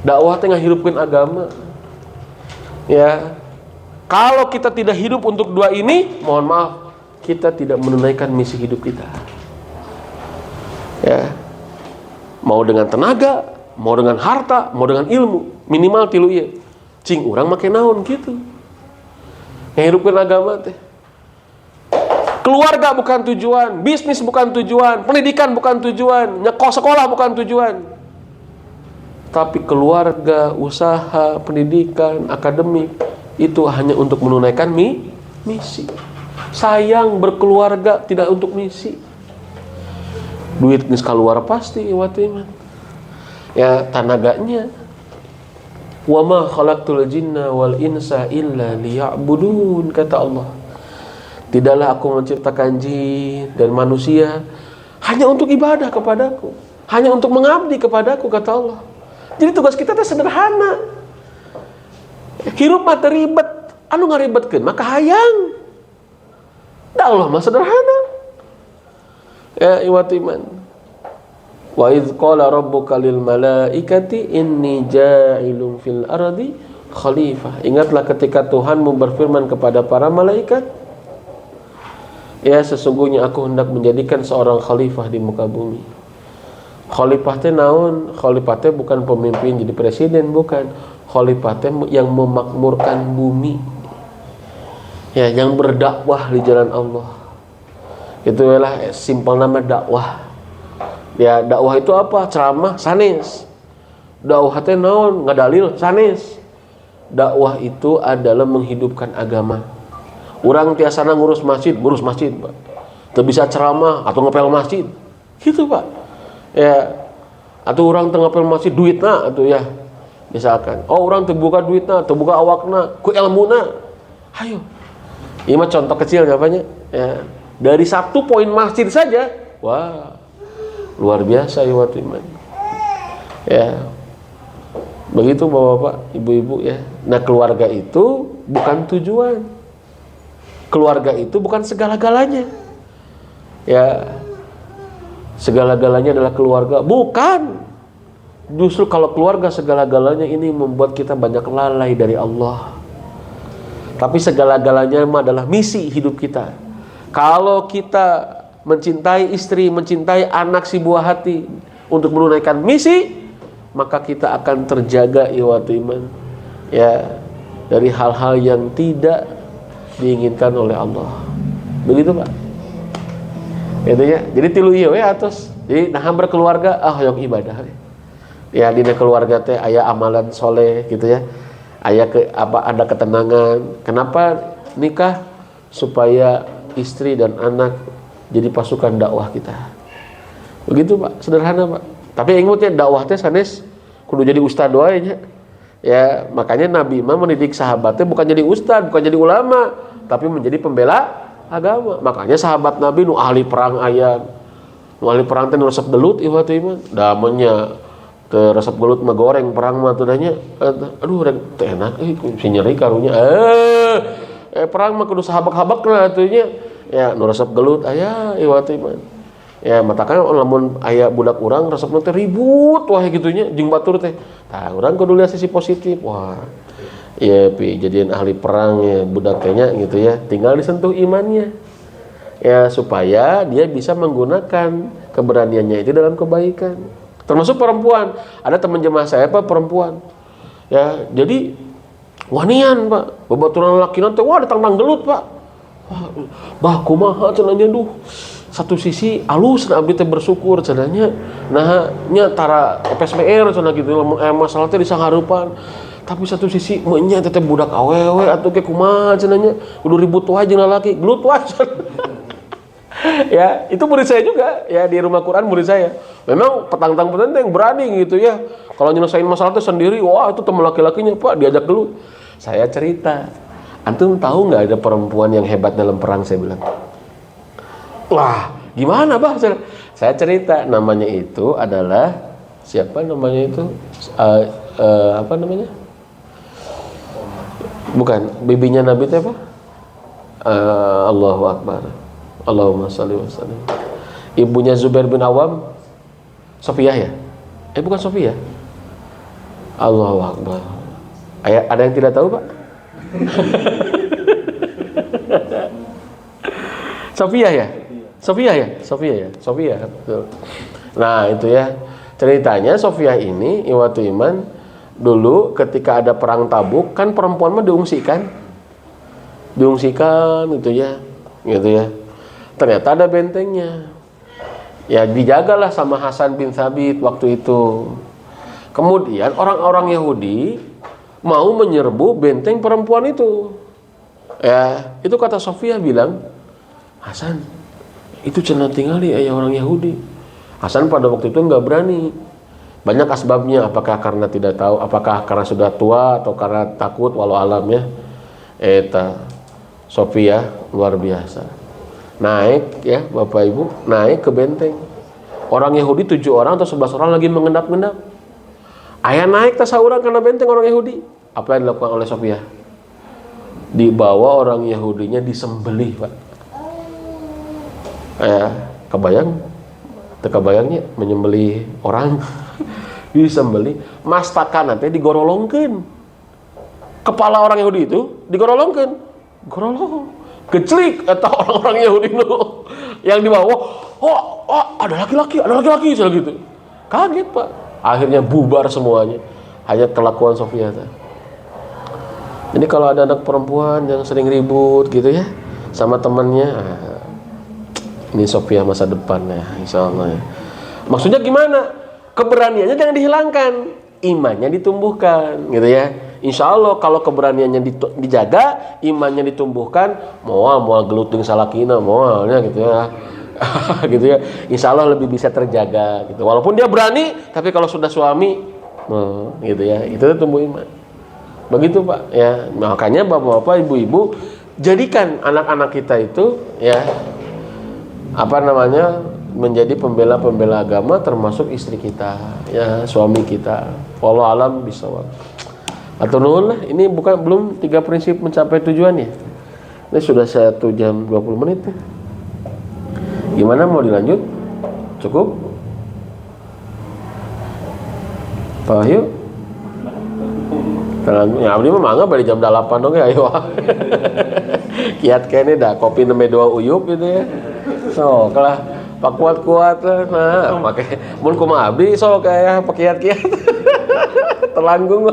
Dakwah teh ngahirupkeun agama. Ya. Kalau kita tidak hidup untuk dua ini, mohon maaf, kita tidak menunaikan misi hidup kita. Ya. Mau dengan tenaga, mau dengan harta, mau dengan ilmu, minimal tilu ieu. Cing urang make naon gitu. Ngahirupkeun agama teh. Keluarga bukan tujuan, bisnis bukan tujuan, pendidikan bukan tujuan, nyekol sekolah bukan tujuan. Tapi keluarga, usaha, pendidikan, akademik itu hanya untuk menunaikan misi. Sayang berkeluarga tidak untuk misi. Duit geus kaluar pasti iwatiman. Ya tanaganya. Wa ma khalaqtul jinna wal insa illa liya'budun, kata Allah. Tidaklah aku menciptakan jin dan manusia hanya untuk ibadah kepadaku, hanya untuk mengabdi kepadaku, kata Allah. Jadi tugas kita teh sederhana. Hirup mah teu ribet, anu ngaribetkeun maka hayang. Da Allah mah sederhana. Ya iwati iman. Wa idz qala rabbuka lil malaikati inni ja'ilun fil ardi khalifah. Ingatlah ketika Tuhanmu berfirman kepada para malaikat, ya sesungguhnya aku hendak menjadikan seorang khalifah di muka bumi. Khalifah teh naon? Khalifah teh bukan pemimpin jadi presiden, bukan. Khalifah teh yang memakmurkan bumi. Ya, yang berdakwah di jalan Allah. Itu adalah simpel nama dakwah. Ya, dakwah itu apa? Ceramah sanes. Dakwah teh naon? Ngadalil sanes. Dakwah itu adalah menghidupkan agama. Urang tiasana ngurus masjid, Pak. Teu bisa ceramah atau ngepel masjid. Gitu, Pak. Ya. Atau urang teu ngepel masjid duitna atuh ya. Misalkan, oh urang teu buka duitna, teu buka awakna, ku ilmuna. Hayo. Ini mah contoh kecil apanya? Ya. Dari 1 poin masjid saja, wah. Luar biasa ya waktu iman. Ya. Begitu Bapak-bapak, Ibu-ibu ya. Nah, keluarga itu bukan tujuan. Keluarga itu bukan segala-galanya. Ya. Segala-galanya adalah keluarga, bukan. Justru kalau keluarga segala-galanya ini membuat kita banyak lalai dari Allah. Tapi segala-galanya adalah misi hidup kita. Kalau kita mencintai istri, mencintai anak si buah hati untuk menunaikan misi, maka kita akan terjaga iwatu iman ya dari hal-hal yang tidak diinginkan oleh Allah. Begitu Pak. Gitu ya. Jadi tilu ieu we atos. Jadi nah berkeluarga hoyong ibadah we. Ya dina keluarga teh aya amalan soleh gitu ya. Aya ada ketenangan. Kenapa nikah? Supaya istri dan anak jadi pasukan dakwah kita. Begitu Pak, sederhana Pak. Tapi ingat ya dakwah teh sanes kudu jadi ustad wae nya. Ya, makanya Nabi mah mendidik sahabatnya bukan jadi ustad, bukan jadi ulama, tapi menjadi pembela agama. Makanya sahabat Nabi nu ahli perang aya. Nu ahli perang teh nu resep gelut ieu teh mah. Damenya teu resep gelut mah goreng perang mah teh nya. Aduh rek teh enak si nyeri karunya. Perang mah kudu sahabak-habakna atuh nya. Ya nu resep gelut aya ieu teh mah. Ya matakan lamun aya budak urang resepna teh ribut wah gitunya jeung batur teh. Tah urang kudu lihat sisi positif. Wah. Ya pi jadian ahli perang ya budak teh gitu ya. Tinggal disentuh imannya. Ya supaya dia bisa menggunakan keberaniannya itu dalam kebaikan. Termasuk perempuan. Ada teman jemaah saya Pak perempuan. Ya, jadi wanian Pak. Babaturan lalakina teh wah ditangtang gelut Pak. Wah, bah kumaha cenanya duh. Satu sisi alus abdi teh bersyukur cenanya nah nya tara PSBR cenah gitu masalah teh disangarupan tapi satu sisi meuh nya teh budak awewe atuh ge kumaha cenanya kudu ribut wae jeung lalaki gelut wae ya itu murid saya juga ya di rumah Quran murid saya memang petang-petang yang berani gitu ya kalau nyelesain masalah teh sendiri wah itu teman laki-lakinya Pak diajak gelut saya cerita antum tahu nggak ada perempuan yang hebat dalam perang saya bilang. Wah, gimana Bah? Saya cerita namanya itu adalah siapa namanya itu? Apa namanya? Bukan, bibinya Nabi itu apa? Allahu Akbar. Allahumma shalli wa sallim. Ibunya Zubair bin Awam, Sofiyah ya? Bukan Sofiyah. Allahu Akbar. Ada yang tidak tahu Pak? Sofiyah ya? Sofiyah, betul. Nah itu ya ceritanya Sofiyah ini Iwatu Iman dulu ketika ada perang Tabuk kan perempuan mah diungsikan gitu ya. Ternyata ada bentengnya. Ya dijagalah sama Hasan bin Thabit waktu itu. Kemudian orang-orang Yahudi mau menyerbu benteng perempuan itu. Ya itu kata Sofiyah bilang Hasan itu cenah tinggali ayah orang Yahudi. Hasan pada waktu itu nggak berani. Banyak asbabnya, apakah karena tidak tahu, apakah karena sudah tua atau karena takut walau alam ya. Sofiyah luar biasa. Naik ya Bapak Ibu, naik ke benteng. Orang Yahudi 7 orang atau 11 orang lagi mengendap-endap. Ayah naik tas saurang karena benteng orang Yahudi. Apa yang dilakukan oleh Sofiyah? Dibawa orang Yahudinya disembelih Pak. Kebayangnya menyembelih orang disembelih mastakan nanti digorolongkeun kepala orang Yahudi itu digorolongkeun keclik atau orang-orang Yahudi itu yang di bawah ada laki-laki gitu kaget Pak akhirnya bubar semuanya hanya kelakuan Sofiyah. Jadi kalau ada anak perempuan yang sering ribut gitu ya sama temannya ini Sofiyah masa depan ya, insya Allah ya. Maksudnya gimana? Keberaniannya jangan dihilangkan, imannya ditumbuhkan, gitu ya. Insya Allah kalau keberaniannya dijaga, imannya ditumbuhkan, moal gelut dengan salakina, moalnya gitu ya, gitu ya. Insya Allah lebih bisa terjaga, gitu. Walaupun dia berani, tapi kalau sudah suami, gitu ya, itu tumbuh iman. Begitu Pak, ya. Makanya bapak-bapak, ibu-ibu, jadikan anak-anak kita itu, ya. Menjadi pembela agama termasuk istri kita ya suami kita wallahu alam bisawab atau nuhun lah ini belum 3 prinsip mencapai tujuan ya ini sudah 1 jam 20 menit nih. Gimana mau dilanjut cukup Pak Wahyu ya abdi mah mangga bari jam 8 dong ya ayo kiat kene dah kopi nembe 2 uyup gitu ya so kalah pak kuat nah pakai mun kumaha abdi so kayak pakiat-kiat terlanggung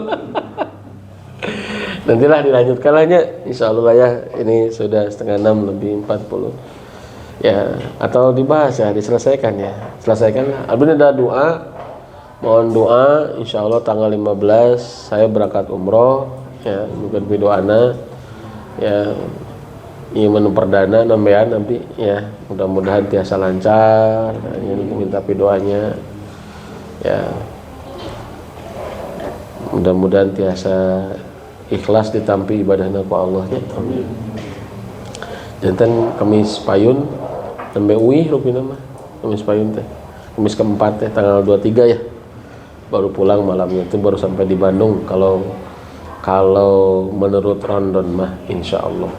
nantilah dilanjutkan lahnya insyaallah ya ini sudah 5:30 lebih 40 Ya, atau dibahas ya, diselesaikan ya. Selesaikan. Abis ada doa, mohon doa. Insya Allah tanggal 15 saya berangkat umroh. Ya, mungkin doana. Ya, iman perdana nambahan nanti ya. Mudah-mudahan tiasa lancar. Ini minta doanya. Ya, mudah-mudahan tiasa ikhlas ditampi ibadahna ku Allahnya. Amin. Jantan Kamis Payun nembe uih rupina mah. Kamis Payun teh. Kamis keempat teh tanggal 23 ya. Baru pulang malamnya itu baru sampai di Bandung kalau menurut Rondon mah insyaallah.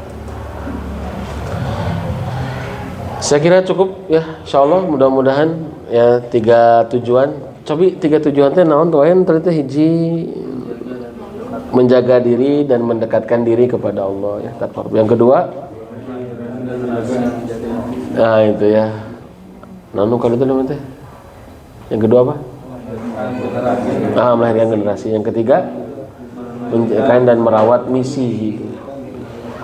Saya kira cukup ya, insyaallah mudah-mudahan ya 3 tujuan. Cobi 3 tujuan teh naon tuh aya ternyata hiji menjaga diri dan mendekatkan diri kepada Allah ya. Yang kedua, nah itu ya. Nanu kalau itu namanya teh. Yang kedua apa? Melahirkan generasi. Yang ketiga, menjaga dan merawat misi.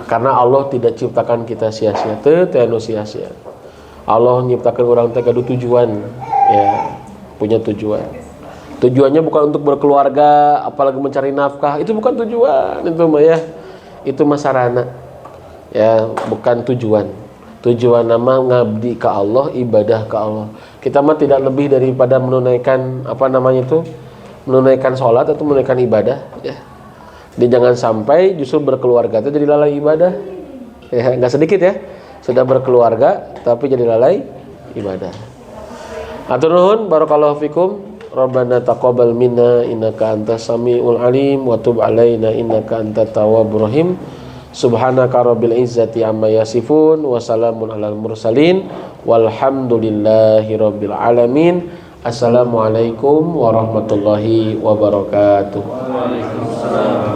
Karena Allah tidak ciptakan kita sia-sia, teu sia-sia. Allah menciptakan orang teh kudu tujuan ya, punya tujuan. Tujuannya bukan untuk berkeluarga, apalagi mencari nafkah. Itu bukan tujuan, itu mah ya. Itu mah sarana. Ya, bukan tujuan. Tujuan nama ngabdi ke Allah, ibadah ke Allah. Kita mah tidak lebih daripada menunaikan menunaikan sholat atau menunaikan ibadah ya. Jadi jangan sampai justru berkeluarga itu jadi lalai ibadah. Ya, enggak sedikit ya. Sudah berkeluarga tapi jadi lalai ibadah. Atur nuhun, barakallahu fikum. Rabbana taqabbal minna innaka antas samiul alim wa tub alaina innaka antat tawwabur rahim. Subhanaka rabbil izzati amma yasifun wa salamun alal mursalin walhamdulillahi rabbil alamin. Assalamualaikum warahmatullahi wabarakatuh. Waalaikumsalam.